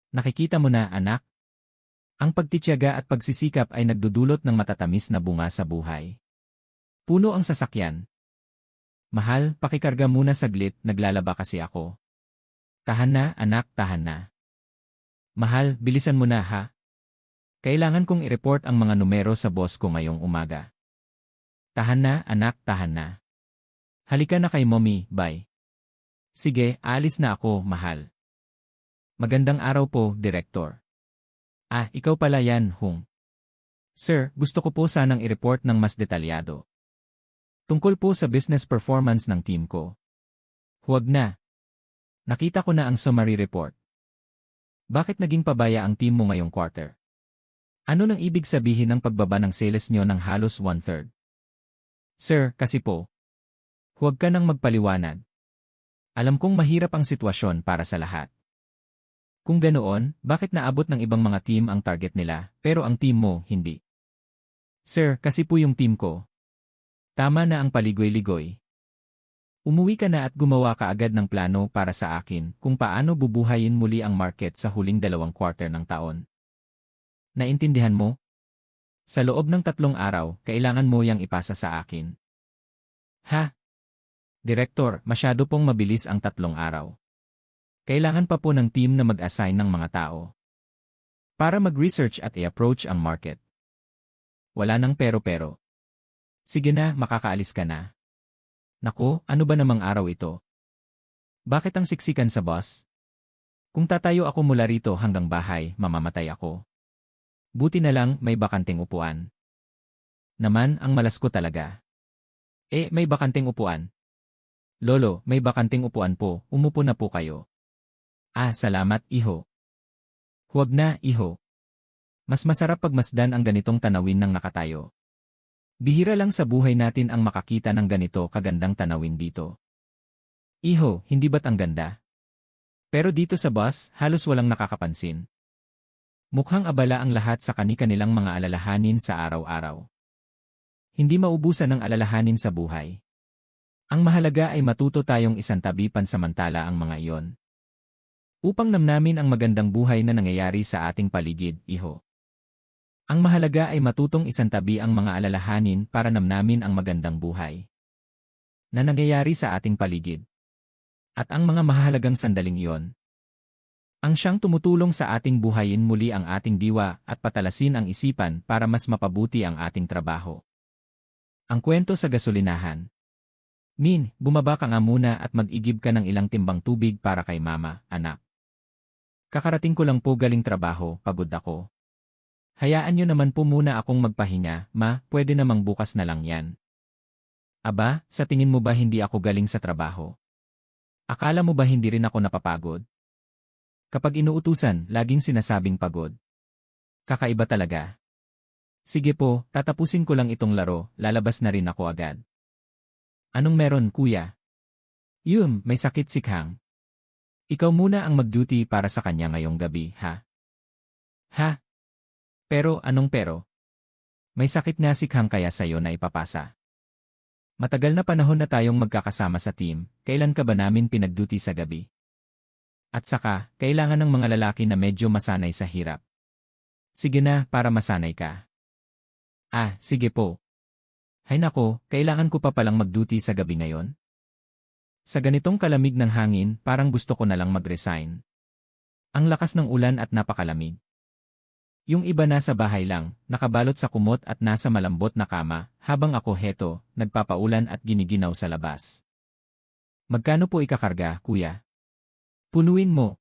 Nakikita mo na, anak? Ang pagtitiyaga at pagsisikap ay nagdudulot ng matatamis na bunga sa buhay. Puno ang sasakyan. Mahal, pakikarga muna saglit, naglalaba kasi ako. Tahan na, anak, tahan na. Mahal, bilisan mo na ha. Kailangan kong i-report ang mga numero sa boss ko ngayong umaga. Tahan na, anak, tahan na. Halika na kay mommy, bye. Sige, aalis na ako, mahal. Magandang araw po, Direktor. Ah, ikaw pala yan, Hung. Sir, gusto ko po sanang i-report ng mas detalyado. Tungkol po sa business performance ng team ko. Huwag na. Nakita ko na ang summary report. Bakit naging pabaya ang team mo ngayong quarter? Ano nang ibig sabihin ng pagbaba ng sales nyo ng halos 1/3? Sir, kasi po. Huwag ka nang magpaliwanag. Alam kong mahirap ang sitwasyon para sa lahat. Kung ganoon, bakit naabot ng ibang mga team ang target nila, pero ang team mo, hindi? Sir, kasi po yung team ko. Tama na ang paligoy-ligoy. Umuwi ka na at gumawa ka agad ng plano para sa akin kung paano bubuhayin muli ang market sa huling 2 quarter ng taon. Naintindihan mo? Sa loob ng 3 araw, kailangan mo yang ipasa sa akin. Ha? Direktor, masyado pong mabilis ang 3 araw. Kailangan pa po ng team na mag-assign ng mga tao para mag-research at i-approach ang market. Wala nang pero-pero. Sige na, makakaalis ka na. Naku, ano ba namang araw ito? Bakit ang siksikan sa boss? Kung tatayo ako mula rito hanggang bahay, mamamatay ako. Buti na lang may bakanting upuan. Naman ang malas ko talaga. May bakanting upuan. Lolo, may bakanting upuan po, umupo na po kayo. Salamat, iho. Huwag na, iho. Mas masarap pagmasdan ang ganitong tanawin ng nakatayo. Bihira lang sa buhay natin ang makakita ng ganito kagandang tanawin dito. Iho, hindi ba't ang ganda? Pero dito sa bus, halos walang nakakapansin. Mukhang abala ang lahat sa kani-kanilang mga alalahanin sa araw-araw. Hindi maubusan ng alalahanin sa buhay. Ang mahalaga ay matuto tayong isantabi pansamantala ang mga iyon. Upang namnamin ang magandang buhay na nangyayari sa ating paligid, iho. Ang mahalaga ay matutong isantabi ang mga alalahanin para namnamin ang magandang buhay na nangyayari sa ating paligid. At ang mga mahalagang sandaling iyon, ang siyang tumutulong sa ating buhayin muli ang ating diwa at patalasin ang isipan para mas mapabuti ang ating trabaho. Ang kwento sa gasolinahan. Min, bumaba ka nga muna at mag-igib ka ng ilang timbang tubig para kay mama, anak. Kakarating ko lang po galing trabaho, pagod ako. Hayaan nyo naman po muna akong magpahinga, ma, pwede namang bukas na lang yan. Aba, sa tingin mo ba hindi ako galing sa trabaho? Akala mo ba hindi rin ako napapagod? Kapag inuutusan, laging sinasabing pagod. Kakaiba talaga. Sige po, tatapusin ko lang itong laro, lalabas na rin ako agad. Anong meron, kuya? May sakit si Kang. Ikaw muna ang mag-duty para sa kanya ngayong gabi, ha? Ha? Pero, anong pero? May sakit nga si Kang kaya sa'yo na ipapasa. Matagal na panahon na tayong magkakasama sa team, kailan ka ba namin pinag-duty sa gabi? At saka, kailangan ng mga lalaki na medyo masanay sa hirap. Sige na, para masanay ka. Sige po. Hay nako, kailangan ko pa palang mag-duty sa gabi ngayon? Sa ganitong kalamig ng hangin, parang gusto ko na lang mag-resign. Ang lakas ng ulan at napakalamig. Yung iba nasa bahay lang, nakabalot sa kumot at nasa malambot na kama, habang ako heto, nagpapaulan at giniginaw sa labas. Magkano po ikakarga, kuya? Punuin mo.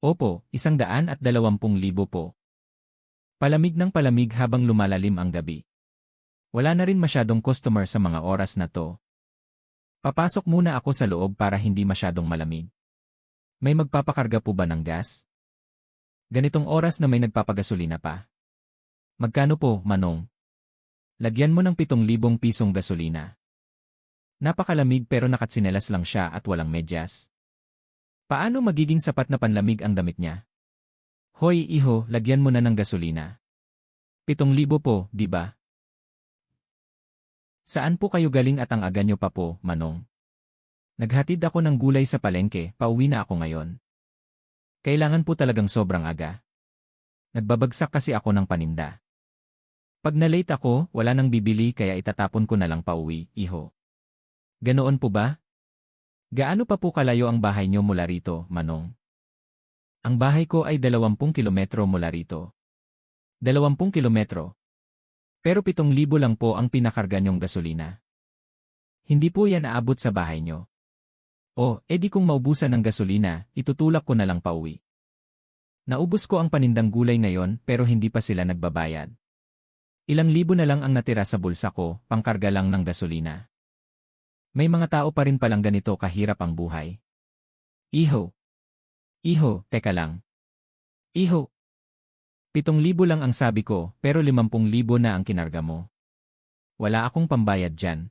Opo, 120,000 po. Palamig ng palamig habang lumalalim ang gabi. Wala na rin masyadong customer sa mga oras na to. Papasok muna ako sa loob para hindi masyadong malamig. May magpapakarga po ba ng gas? Ganitong oras na may nagpapagasolina pa. Magkano po, Manong? Lagyan mo ng 7,000 pisong gasolina. Napakalamig pero nakatsinelas lang siya at walang medyas. Paano magiging sapat na panlamig ang damit niya? Hoy, iho, lagyan mo na ng gasolina. 7,000 po, di ba? Saan po kayo galing at ang aga nyo pa po, Manong? Naghatid ako ng gulay sa palengke, pauwi na ako ngayon. Kailangan po talagang sobrang aga. Nagbabagsak kasi ako ng paninda. Pag na-late ako, wala nang bibili kaya itatapon ko na lang pauwi, iho. Ganoon po ba? Gaano pa po kalayo ang bahay nyo mula rito, Manong? Ang bahay ko ay 20 kilometro mula rito. 20 kilometro. Pero 7,000 lang po ang pinakarga nyong gasolina. Hindi po yan aabot sa bahay nyo. Di kung maubusan ng gasolina, itutulak ko na lang pauwi. Naubos ko ang panindang gulay ngayon pero hindi pa sila nagbabayad. Ilang libo na lang ang natira sa bulsa ko, pangkarga lang ng gasolina. May mga tao pa rin palang ganito kahirap ang buhay. Iho. Iho, teka lang. Iho. 7,000 lang ang sabi ko, pero 50,000 na ang kinarga mo. Wala akong pambayad dyan.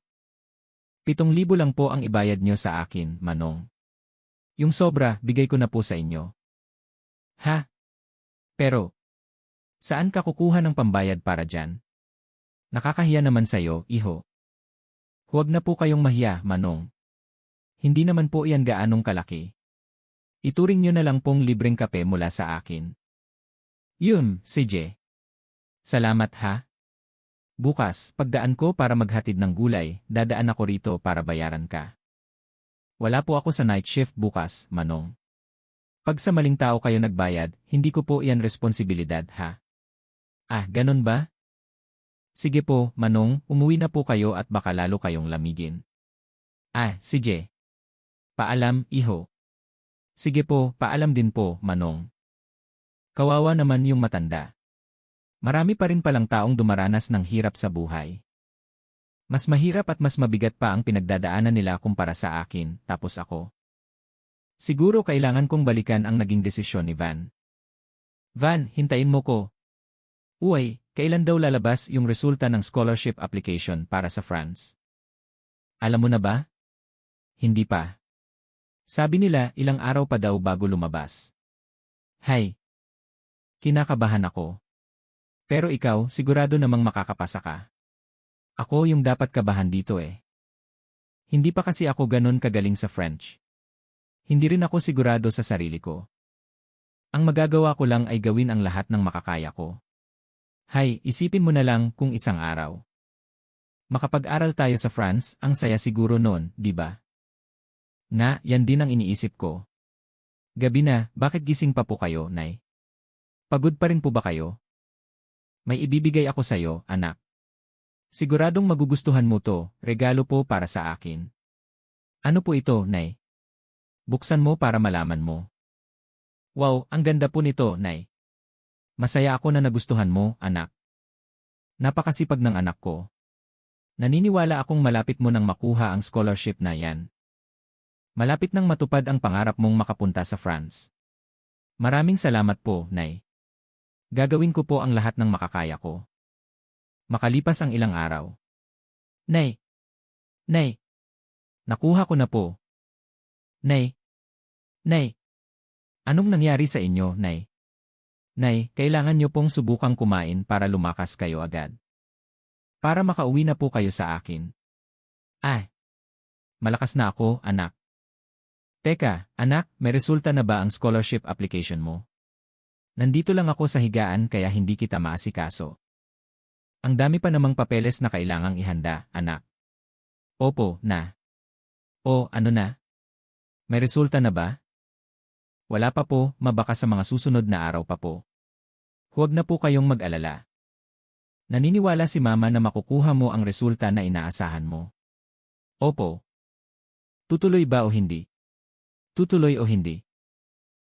7,000 lang po ang ibayad nyo sa akin, Manong. Yung sobra, bigay ko na po sa inyo. Ha? Pero, saan ka kukuha ng pambayad para dyan? Nakakahiya naman sa'yo, iho. Huwag na po kayong mahiya, Manong. Hindi naman po iyan gaanong kalaki. Ituring nyo na lang pong libreng kape mula sa akin. Yun, CJ. Salamat ha. Bukas, pagdaan ko para maghatid ng gulay, dadaan ako rito para bayaran ka. Wala po ako sa night shift bukas, Manong. Pag sa maling tao kayo nagbayad, hindi ko po iyan responsibilidad ha. Ah, ganun ba? Sige po, Manong, umuwi na po kayo at baka lalo kayong lamigin. Ah, CJ. Paalam, iho. Sige po, paalam din po, Manong. Kawawa naman yung matanda. Marami pa rin palang taong dumaranas ng hirap sa buhay. Mas mahirap at mas mabigat pa ang pinagdadaanan nila kumpara sa akin, tapos ako. Siguro kailangan kong balikan ang naging desisyon ni Van. Van, hintayin mo ko. Uy, kailan daw lalabas yung resulta ng scholarship application para sa France? Alam mo na ba? Hindi pa. Sabi nila ilang araw pa daw bago lumabas. Hay! Kinakabahan ako. Pero ikaw, sigurado namang makakapasa ka. Ako yung dapat kabahan dito eh. Hindi pa kasi ako ganun kagaling sa French. Hindi rin ako sigurado sa sarili ko. Ang magagawa ko lang ay gawin ang lahat ng makakaya ko. Hay, isipin mo na lang kung isang araw. Makapag-aral tayo sa France, ang saya siguro noon, di ba? Na, yan din ang iniisip ko. Gabi na, bakit gising pa po kayo, Nay? Pagod pa rin po ba kayo? May ibibigay ako sa'yo, anak. Siguradong magugustuhan mo to, regalo po para sa akin. Ano po ito, Nay? Buksan mo para malaman mo. Wow, ang ganda po nito, Nay. Masaya ako na nagustuhan mo, anak. Napakasipag ng anak ko. Naniniwala akong malapit mo nang makuha ang scholarship na yan. Malapit nang matupad ang pangarap mong makapunta sa France. Maraming salamat po, Nay. Gagawin ko po ang lahat ng makakaya ko. Makalipas ang ilang araw. Nay! Nay! Nakuha ko na po. Nay! Nay! Anong nangyari sa inyo, Nay? Nay, kailangan niyo pong subukang kumain para lumakas kayo agad. Para makauwi na po kayo sa akin. Ah! Malakas na ako, anak. Teka, anak, may resulta na ba ang scholarship application mo? Nandito lang ako sa higaan kaya hindi kita maasikaso. Ang dami pa namang papeles na kailangang ihanda, anak. Opo, na. O, ano na? May resulta na ba? Wala pa po, mabaka sa mga susunod na araw pa po. Huwag na po kayong mag-alala. Naniniwala si Mama na makukuha mo ang resulta na inaasahan mo. Opo. Tutuloy ba o hindi? Tutuloy o hindi?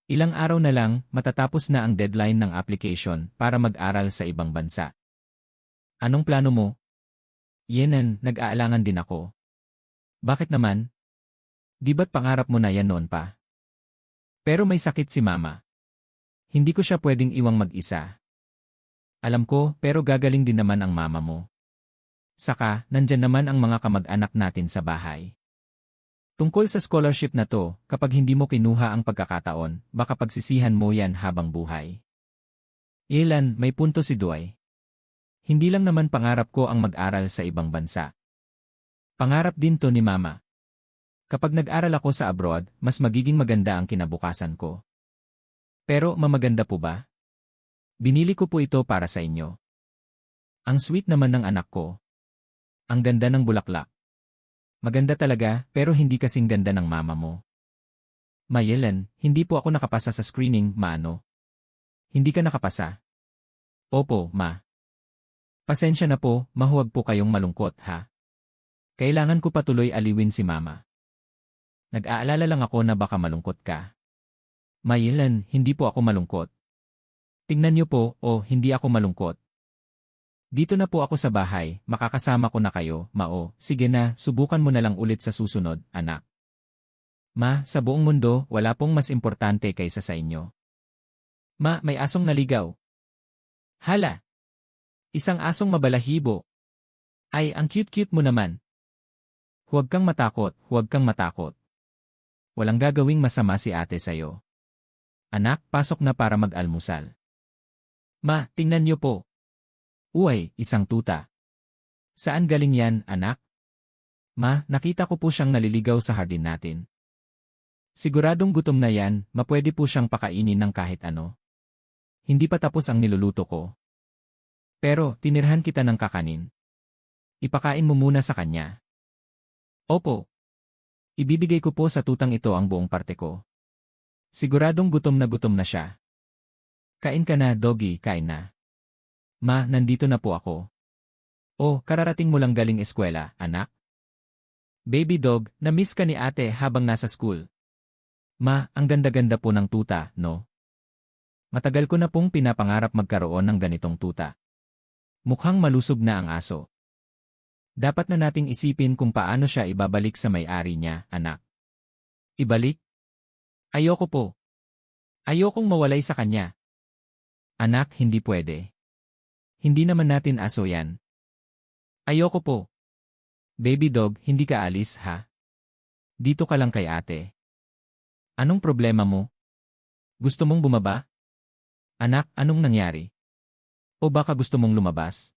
Ilang araw na lang, matatapos na ang deadline ng application para mag-aral sa ibang bansa. Anong plano mo? Yenan, nag-aalangan din ako. Bakit naman? Di ba't pangarap mo na yan noon pa? Pero may sakit si Mama. Hindi ko siya pwedeng iwang mag-isa. Alam ko, pero gagaling din naman ang mama mo. Saka, nandyan naman ang mga kamag-anak natin sa bahay. Tungkol sa scholarship na to, kapag hindi mo kinuha ang pagkakataon, baka pagsisihan mo yan habang buhay. Ilan, may punto si Duay. Hindi lang naman pangarap ko ang mag-aral sa ibang bansa. Pangarap din to ni Mama. Kapag nag-aral ako sa abroad, mas magiging maganda ang kinabukasan ko. Pero mamaganda po ba? Binili ko po ito para sa inyo. Ang sweet naman ng anak ko. Ang ganda ng bulaklak. Maganda talaga, pero hindi kasing ganda ng mama mo. Mayelen, hindi po ako nakapasa sa screening, Maano. Hindi ka nakapasa? Opo, Ma. Pasensya na po, mahuwag po kayong malungkot, ha? Kailangan ko patuloy aliwin si Mama. Nag-aalala lang ako na baka malungkot ka. Mayelen, hindi po ako malungkot. Tingnan niyo po, hindi ako malungkot. Dito na po ako sa bahay, makakasama ko na kayo, Mao. Sige na, subukan mo na lang ulit sa susunod, anak. Ma, sa buong mundo, wala pong mas importante kaysa sa inyo. Ma, may asong naligaw. Hala! Isang asong mabalahibo. Ay, ang cute-cute mo naman. Huwag kang matakot, huwag kang matakot. Walang gagawing masama si ate sa'yo. Anak, pasok na para mag-almusal. Ma, tingnan niyo po. Uy, isang tuta. Saan galing yan, anak? Ma, nakita ko po siyang naliligaw sa hardin natin. Siguradong gutom na yan, mapwede po siyang pakainin ng kahit ano. Hindi pa tapos ang niluluto ko. Pero, tinirhan kita ng kakanin. Ipakain mo muna sa kanya. Opo. Ibibigay ko po sa tutang ito ang buong parte ko. Siguradong gutom na siya. Kain ka na, doggy, kain na. Ma, nandito na po ako. Oh, kararating mo lang galing eskwela, anak? Baby dog, na-miss ka ni ate habang nasa school. Ma, ang ganda-ganda po ng tuta, no? Matagal ko na pong pinapangarap magkaroon ng ganitong tuta. Mukhang malusog na ang aso. Dapat na nating isipin kung paano siya ibabalik sa may-ari niya, anak. Ibalik? Ayoko po. Ayokong mawalay sa kanya. Anak, hindi pwede. Hindi naman natin aso yan. Ayoko po. Baby dog, hindi ka alis, ha? Dito ka lang kay ate. Anong problema mo? Gusto mong bumaba? Anak, anong nangyari? O baka gusto mong lumabas?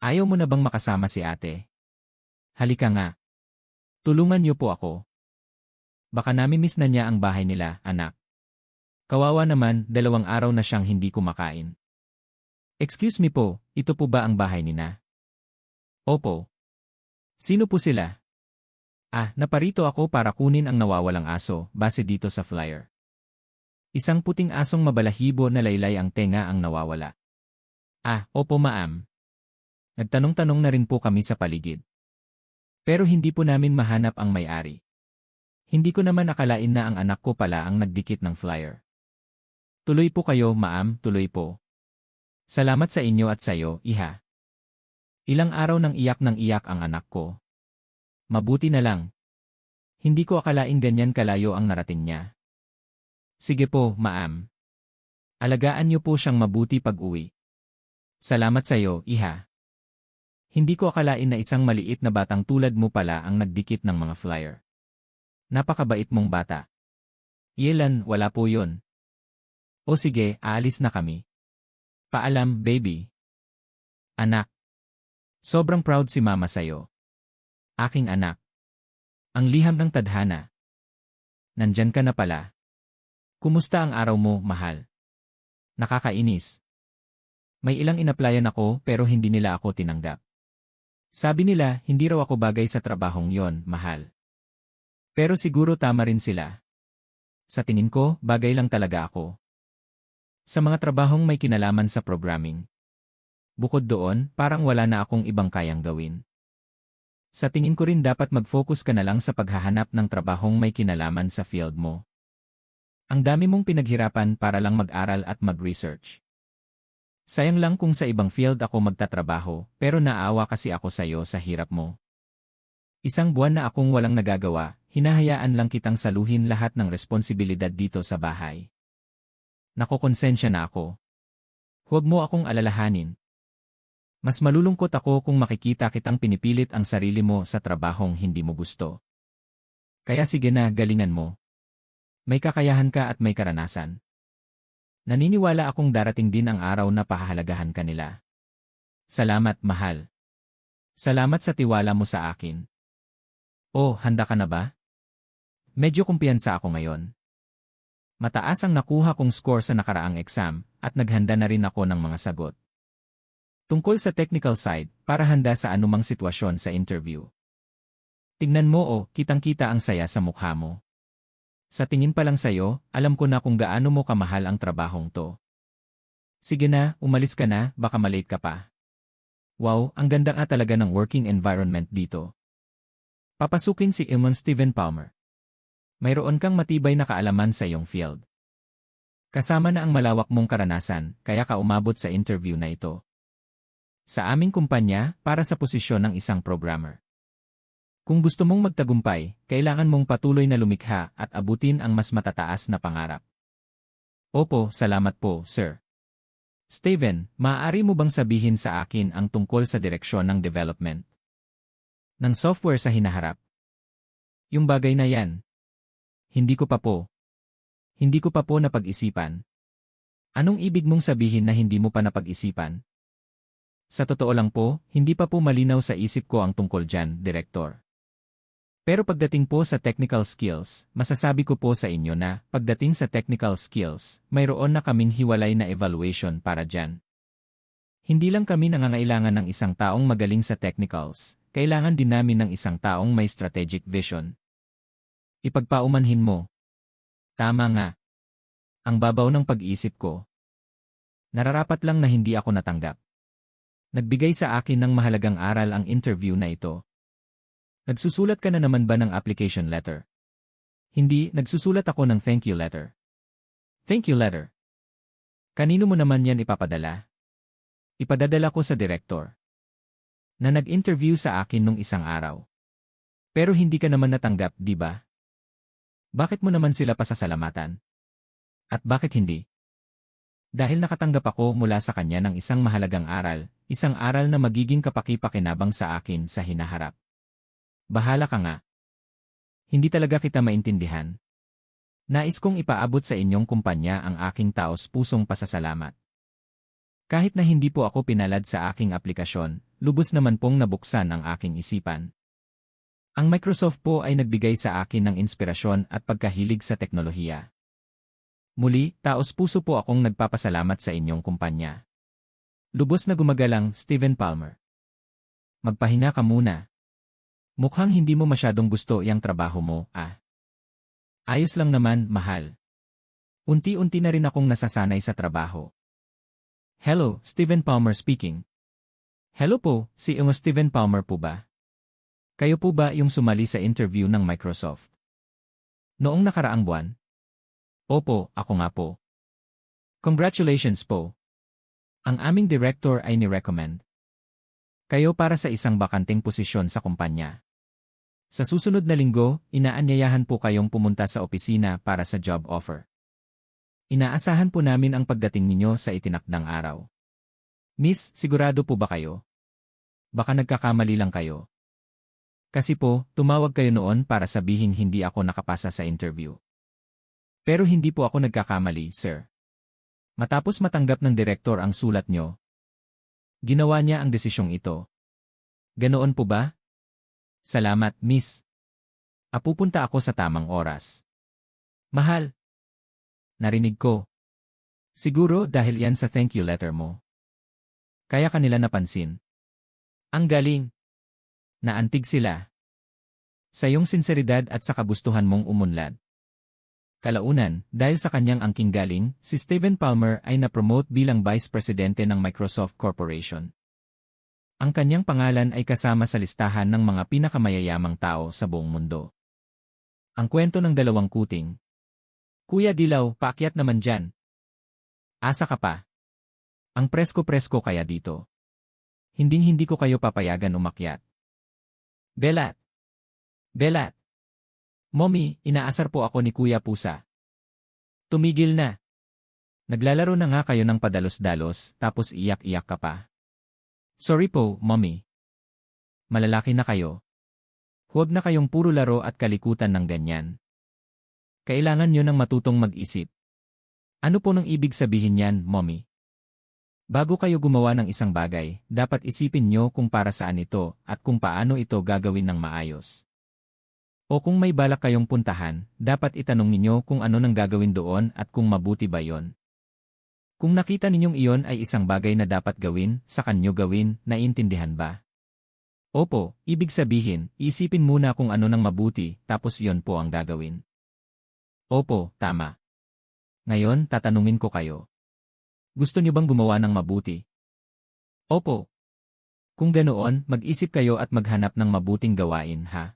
Ayaw mo na bang makasama si ate? Halika nga. Tulungan niyo po ako. Baka nami-miss na niya ang bahay nila, anak. Kawawa naman, 2 araw na siyang hindi kumakain. Excuse me po, ito po ba ang bahay nina? Opo. Sino po sila? Ah, naparito ako para kunin ang nawawalang aso, base dito sa flyer. Isang puting asong mabalahibo na laylay ang tenga ang nawawala. Ah, opo ma'am. Nagtanong-tanong na rin po kami sa paligid. Pero hindi po namin mahanap ang may-ari. Hindi ko naman akalain na ang anak ko pala ang nagdikit ng flyer. Tuloy po kayo, ma'am, tuloy po. Salamat sa inyo at sayo, iha. Ilang araw nang iyak ng iyak ang anak ko. Mabuti na lang. Hindi ko akalain ganyan kalayo ang narating niya. Sige po, ma'am. Alagaan niyo po siyang mabuti pag-uwi. Salamat sayo, iha. Hindi ko akalain na isang maliit na batang tulad mo pala ang nagdikit ng mga flyer. Napakabait mong bata. Yelan, wala po yun. O sige, aalis na kami. Paalam, baby. Anak. Sobrang proud si mama sayo. Aking anak. Ang liham ng tadhana. Nandyan ka na pala. Kumusta ang araw mo, mahal? Nakakainis. May ilang inaplayan ako pero hindi nila ako tinanggap. Sabi nila, hindi raw ako bagay sa trabahong yon, mahal. Pero siguro tama rin sila. Sa tingin ko, bagay lang talaga ako. Sa mga trabahong may kinalaman sa programming. Bukod doon, parang wala na akong ibang kayang gawin. Sa tingin ko rin dapat mag-focus ka na lang sa paghahanap ng trabahong may kinalaman sa field mo. Ang dami mong pinaghirapan para lang mag-aral at mag-research. Sayang lang kung sa ibang field ako magtatrabaho, pero naawa kasi ako sa'yo sa hirap mo. Isang buwan na akong walang nagagawa, hinahayaan lang kitang saluhin lahat ng responsibilidad dito sa bahay. Nakokonsensya na ako. Huwag mo akong alalahanin. Mas malulungkot ako kung makikita kitang pinipilit ang sarili mo sa trabahong hindi mo gusto. Kaya sige na, galingan mo. May kakayahan ka at may karanasan. Naniniwala akong darating din ang araw na pahahalagahan ka nila. Salamat, mahal. Salamat sa tiwala mo sa akin. Oh, handa ka na ba? Medyo kumpiyansa ako ngayon. Mataas ang nakuha kong score sa nakaraang exam at naghanda na rin ako ng mga sagot. Tungkol sa technical side, para handa sa anumang sitwasyon sa interview. Tingnan mo kitang-kita ang saya sa mukha mo. Sa tingin pa lang sa'yo, alam ko na kung gaano mo kamahal ang trabahong to. Sige na, umalis ka na, baka malate ka pa. Wow, ang ganda nga talaga ng working environment dito. Papasukin si Imon Steven Palmer. Mayroon kang matibay na kaalaman sa iyong field. Kasama na ang malawak mong karanasan, kaya ka umabot sa interview na ito. Sa aming kumpanya, para sa posisyon ng isang programmer. Kung gusto mong magtagumpay, kailangan mong patuloy na lumikha at abutin ang mas matataas na pangarap. Opo, salamat po, sir. Steven, maaari mo bang sabihin sa akin ang tungkol sa direksyon ng development ng software sa hinaharap? Yung bagay na yan. Hindi ko pa po. Hindi ko pa po napag-isipan. Anong ibig mong sabihin na hindi mo pa napag-isipan? Sa totoo lang po, hindi pa po malinaw sa isip ko ang tungkol dyan, Direktor. Pero pagdating po sa technical skills, masasabi ko po sa inyo na, pagdating sa technical skills, mayroon na kaming hiwalay na evaluation para dyan. Hindi lang kami nangangailangan ng isang taong magaling sa technicals, kailangan din namin ng isang taong may strategic vision. Ipagpaumanhin mo. Tama nga. Ang babaw ng pag-iisip ko. Nararapat lang na hindi ako natanggap. Nagbigay sa akin ng mahalagang aral ang interview na ito. Nagsusulat ka na naman ba ng application letter? Hindi, nagsusulat ako ng thank you letter. Thank you letter. Kanino mo naman yan ipapadala? Ipadadala ko sa director. Na nag-interview sa akin nung isang araw. Pero hindi ka naman natanggap, di ba? Bakit mo naman sila pasasalamatan? At bakit hindi? Dahil nakatanggap ako mula sa kanya ng isang mahalagang aral, isang aral na magiging kapaki-pakinabang sa akin sa hinaharap. Bahala ka nga. Hindi talaga kita maintindihan. Nais kong ipaabot sa inyong kumpanya ang aking taos-pusong pasasalamat. Kahit na hindi po ako pinalad sa aking aplikasyon, lubos naman pong nabuksan ang aking isipan. Ang Microsoft po ay nagbigay sa akin ng inspirasyon at pagkahilig sa teknolohiya. Muli, taos-puso po akong nagpapasalamat sa inyong kumpanya. Lubos na gumagalang, Steven Palmer. Magpahinga ka muna. Mukhang hindi mo masyadong gusto iyang trabaho mo, ah. Ayos lang naman, mahal. Unti-unti na rin akong nasasanay sa trabaho. Hello, Steven Palmer speaking. Hello po, si Steven Palmer po ba? Kayo po ba yung sumali sa interview ng Microsoft? Noong nakaraang buwan? Opo, ako nga po. Congratulations po. Ang aming director ay ni-recommend kayo para sa isang bakanteng posisyon sa kumpanya. Sa susunod na linggo, inaanyayahan po kayong pumunta sa opisina para sa job offer. Inaasahan po namin ang pagdating ninyo sa itinakdang araw. Miss, sigurado po ba kayo? Baka nagkakamali lang kayo. Kasi po, tumawag kayo noon para sabihin hindi ako nakapasa sa interview. Pero hindi po ako nagkakamali, sir. Matapos matanggap ng direktor ang sulat nyo, ginawa niya ang desisyong ito. Ganoon po ba? Salamat, miss. Pupunta ako sa tamang oras. Mahal. Narinig ko. Siguro dahil yan sa thank you letter mo. Kaya kanila napansin. Ang galing. Naantig sila. Sa iyong sinseridad at sa kagustuhan mong umunlad. Kalaunan, dahil sa kanyang angking galing, si Steven Palmer ay na-promote bilang Vice Presidente ng Microsoft Corporation. Ang kanyang pangalan ay kasama sa listahan ng mga pinakamayayamang tao sa buong mundo. Ang kwento ng dalawang kuting. Kuya Dilaw, paakyat naman dyan. Asa ka pa. Ang presko-presko kaya dito. Hinding-hindi ko kayo papayagan umakyat. Belat. Belat. Mommy, inaasar po ako ni Kuya Pusa. Tumigil na. Naglalaro na nga kayo ng padalos-dalos, tapos iyak-iyak ka pa. Sorry po, Mommy. Malalaki na kayo. Huwag na kayong puro laro at kalikutan ng ganyan. Kailangan nyo ng matutong mag-isip. Ano po nang ibig sabihin yan, Mommy? Bago kayo gumawa ng isang bagay, dapat isipin nyo kung para saan ito at kung paano ito gagawin ng maayos. O kung may balak kayong puntahan, dapat itanong ninyo kung ano nang gagawin doon at kung mabuti ba yon. Kung nakita ninyong iyon ay isang bagay na dapat gawin, sa kanyo gawin, naiintindihan ba? Opo, ibig sabihin, isipin muna kung ano nang mabuti, tapos iyon po ang gagawin. Opo, tama. Ngayon, tatanungin ko kayo. Gusto niyo bang gumawa ng mabuti? Opo. Kung ganoon, mag-isip kayo at maghanap ng mabuting gawain, ha?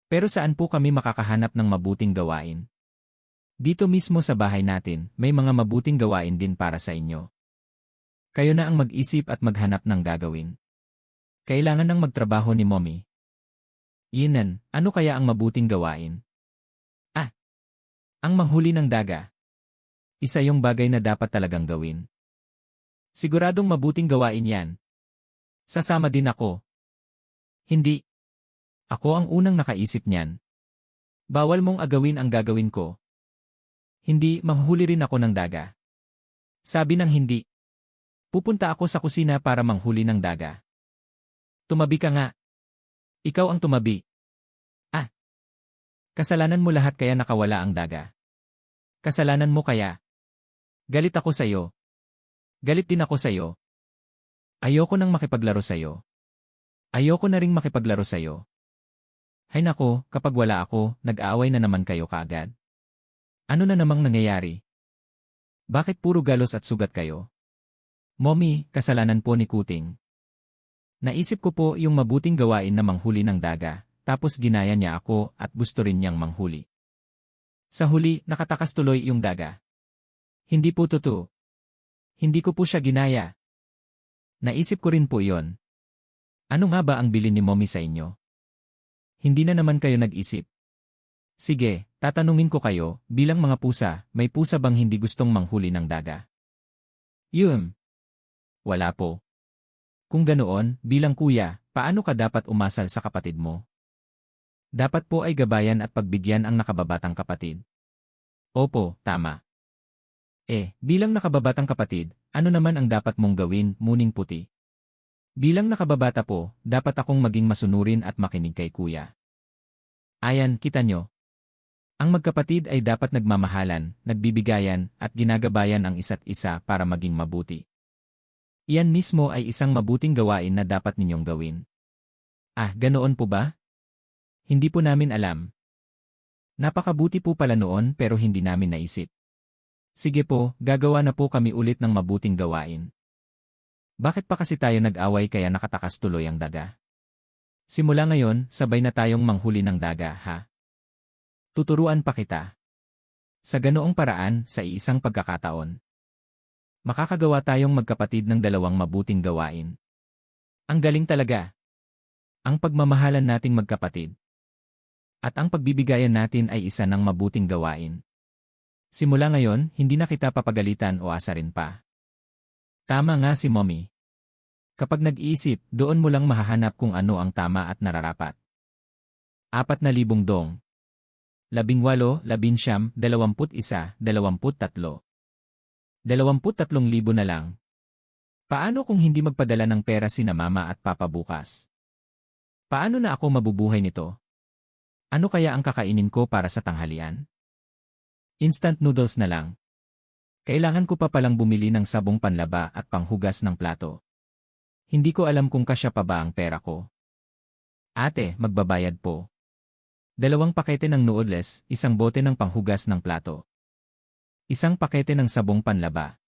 Pero saan po kami makakahanap ng mabuting gawain? Dito mismo sa bahay natin, may mga mabuting gawain din para sa inyo. Kayo na ang mag-isip at maghanap ng gagawin. Kailangan ng magtrabaho ni Mommy. Inan, ano kaya ang mabuting gawain? Ang manghuli ng daga. Isa yung bagay na dapat talagang gawin. Siguradong mabuting gawain yan. Sasama din ako. Hindi. Ako ang unang nakaisip niyan. Bawal mong agawin ang gagawin ko. Hindi, manghuli rin ako ng daga. Sabi ng hindi. Pupunta ako sa kusina para manghuli ng daga. Tumabi ka nga. Ikaw ang tumabi. Kasalanan mo lahat kaya nakawala ang daga. Kasalanan mo kaya. Galit ako sa'yo. Galit din ako sa'yo. Ayoko nang makipaglaro sa'yo. Ayoko na ring makipaglaro sa'yo. Hay nako, kapag wala ako, nag-aaway na naman kayo kaagad. Ano na namang nangyayari? Bakit puro galos at sugat kayo? Mommy, kasalanan po ni Kuting. Naisip ko po yung mabuting gawain na manghuli ng daga, tapos ginaya niya ako at gusto rin niyang manghuli. Sa huli, nakatakas tuloy yung daga. Hindi po totoo. Hindi ko po siya ginaya. Naisip ko rin po yon. Ano nga ba ang bilin ni Mommy sa inyo? Hindi na naman kayo nag-isip. Sige, tatanungin ko kayo, bilang mga pusa, may pusa bang hindi gustong manghuli ng daga? Wala po. Kung ganoon, bilang kuya, paano ka dapat umasal sa kapatid mo? Dapat po ay gabayan at pagbigyan ang nakababatang kapatid. Opo, tama. Bilang nakababatang kapatid, ano naman ang dapat mong gawin, muning puti? Bilang nakababata po, dapat akong maging masunurin at makinig kay kuya. Ayan, kita nyo. Ang magkapatid ay dapat nagmamahalan, nagbibigayan, at ginagabayan ang isa't isa para maging mabuti. Iyan mismo ay isang mabuting gawain na dapat ninyong gawin. Ganoon po ba? Hindi po namin alam. Napakabuti po pala noon pero hindi namin naisip. Sige po, gagawa na po kami ulit ng mabuting gawain. Bakit pa kasi tayo nag-away kaya nakatakas tuloy ang daga? Simula ngayon, sabay na tayong manghuli ng daga, ha? Tuturuan pa kita. Sa ganoong paraan, sa iisang pagkakataon, makakagawa tayong magkapatid ng dalawang mabuting gawain. Ang galing talaga. Ang pagmamahalan nating magkapatid. At ang pagbibigayan natin ay isa ng mabuting gawain. Simula ngayon, hindi na kita papagalitan o asarin pa. Tama nga si Mommy. Kapag nag-iisip, doon mo lang mahahanap kung ano ang tama at nararapat. 4,000 dong. 18, 19, 21, 23. 23,000 na lang. Paano kung hindi magpadala ng pera sina mama at papa bukas? Paano na ako mabubuhay nito? Ano kaya ang kakainin ko para sa tanghalian? Instant noodles na lang. Kailangan ko pa palang bumili ng sabong panlaba at panghugas ng plato. Hindi ko alam kung kasya pa ba ang pera ko. Ate, magbabayad po. 2 pakete ng noodles, 1 bote ng panghugas ng plato. 1 pakete ng sabong panlaba.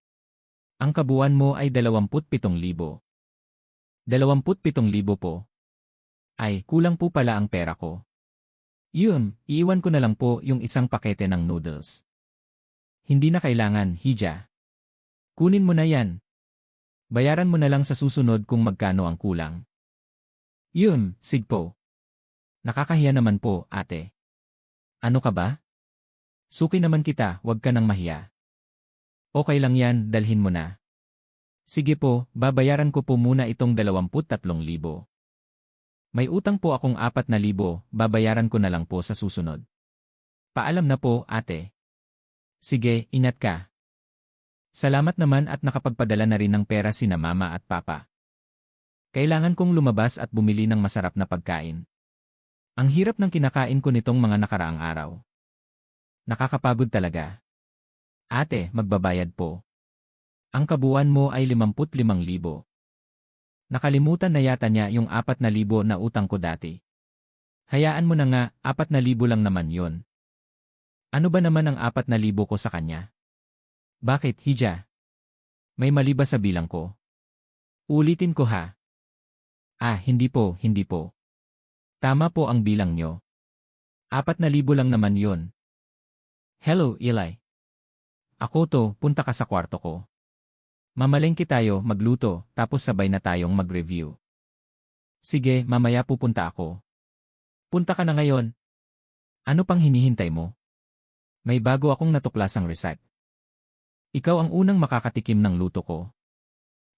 Ang kabuuan mo ay 27,000. 27,000 po. Ay, kulang po pala ang pera ko. Iiwan ko na lang po yung 1 pakete ng noodles. Hindi na kailangan, Hija. Kunin mo na yan. Bayaran mo na lang sa susunod kung magkano ang kulang. Sig po. Nakakahiya naman po, ate. Ano ka ba? Suki naman kita, wag ka nang mahiya. Okay lang yan, dalhin mo na. Sige po, babayaran ko po muna itong 23,000. May utang po akong 4,000, babayaran ko na lang po sa susunod. Paalam na po, ate. Sige, ingat ka. Salamat naman at nakapagpadala na rin ng pera sina mama at papa. Kailangan kong lumabas at bumili ng masarap na pagkain. Ang hirap ng kinakain ko nitong mga nakaraang araw. Nakakapagod talaga. Ate, magbabayad po. Ang kabuuan mo ay 55,000. Nakalimutan na yata niya yung 4,000 na utang ko dati. Hayaan mo na nga, 4,000 lang naman yon. Ano ba naman ang 4,000 ko sa kanya? Bakit, Hija? May mali ba sa bilang ko? Ulitin ko ha. Hindi po, hindi po. Tama po ang bilang nyo. 4,000 lang naman yon. Hello, Eli. Ako to, punta ka sa kwarto ko. Mamalengke tayo, magluto, tapos sabay na tayong mag-review. Sige, mamaya pupunta ako. Punta ka na ngayon. Ano pang hinihintay mo? May bago akong natuklasang recipe. Ikaw ang unang makakatikim ng luto ko.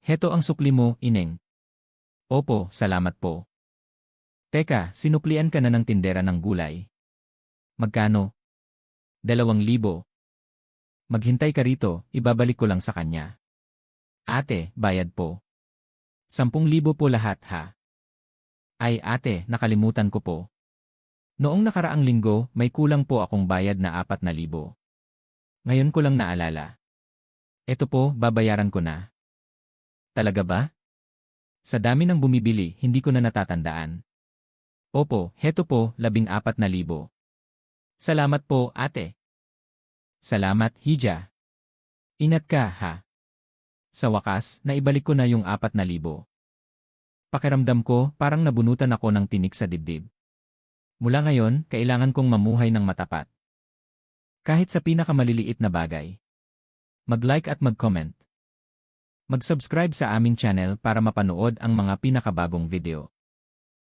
Heto ang supli mo, ineng. Opo, salamat po. Teka, sinuklian ka na ng tindera ng gulay. Magkano? 2,000. Maghintay ka rito, ibabalik ko lang sa kanya. Ate, bayad po. 10,000 po lahat ha. Ay ate, nakalimutan ko po. Noong nakaraang linggo, may kulang po akong bayad na 4,000. Ngayon ko lang naalala. Eto po, babayaran ko na. Talaga ba? Sa dami ng bumibili, hindi ko na natatandaan. Opo, heto po, 14,000. Salamat po, ate. Salamat, Hija. Ingat ka, ha? Sa wakas, naibalik ko na yung 4,000. Pakiramdam ko, parang nabunutan ako ng tinik sa dibdib. Mula ngayon, kailangan kong mamuhay ng matapat. Kahit sa pinakamaliliit na bagay. Mag-like at mag-comment. Mag-subscribe sa aming channel para mapanood ang mga pinakabagong video.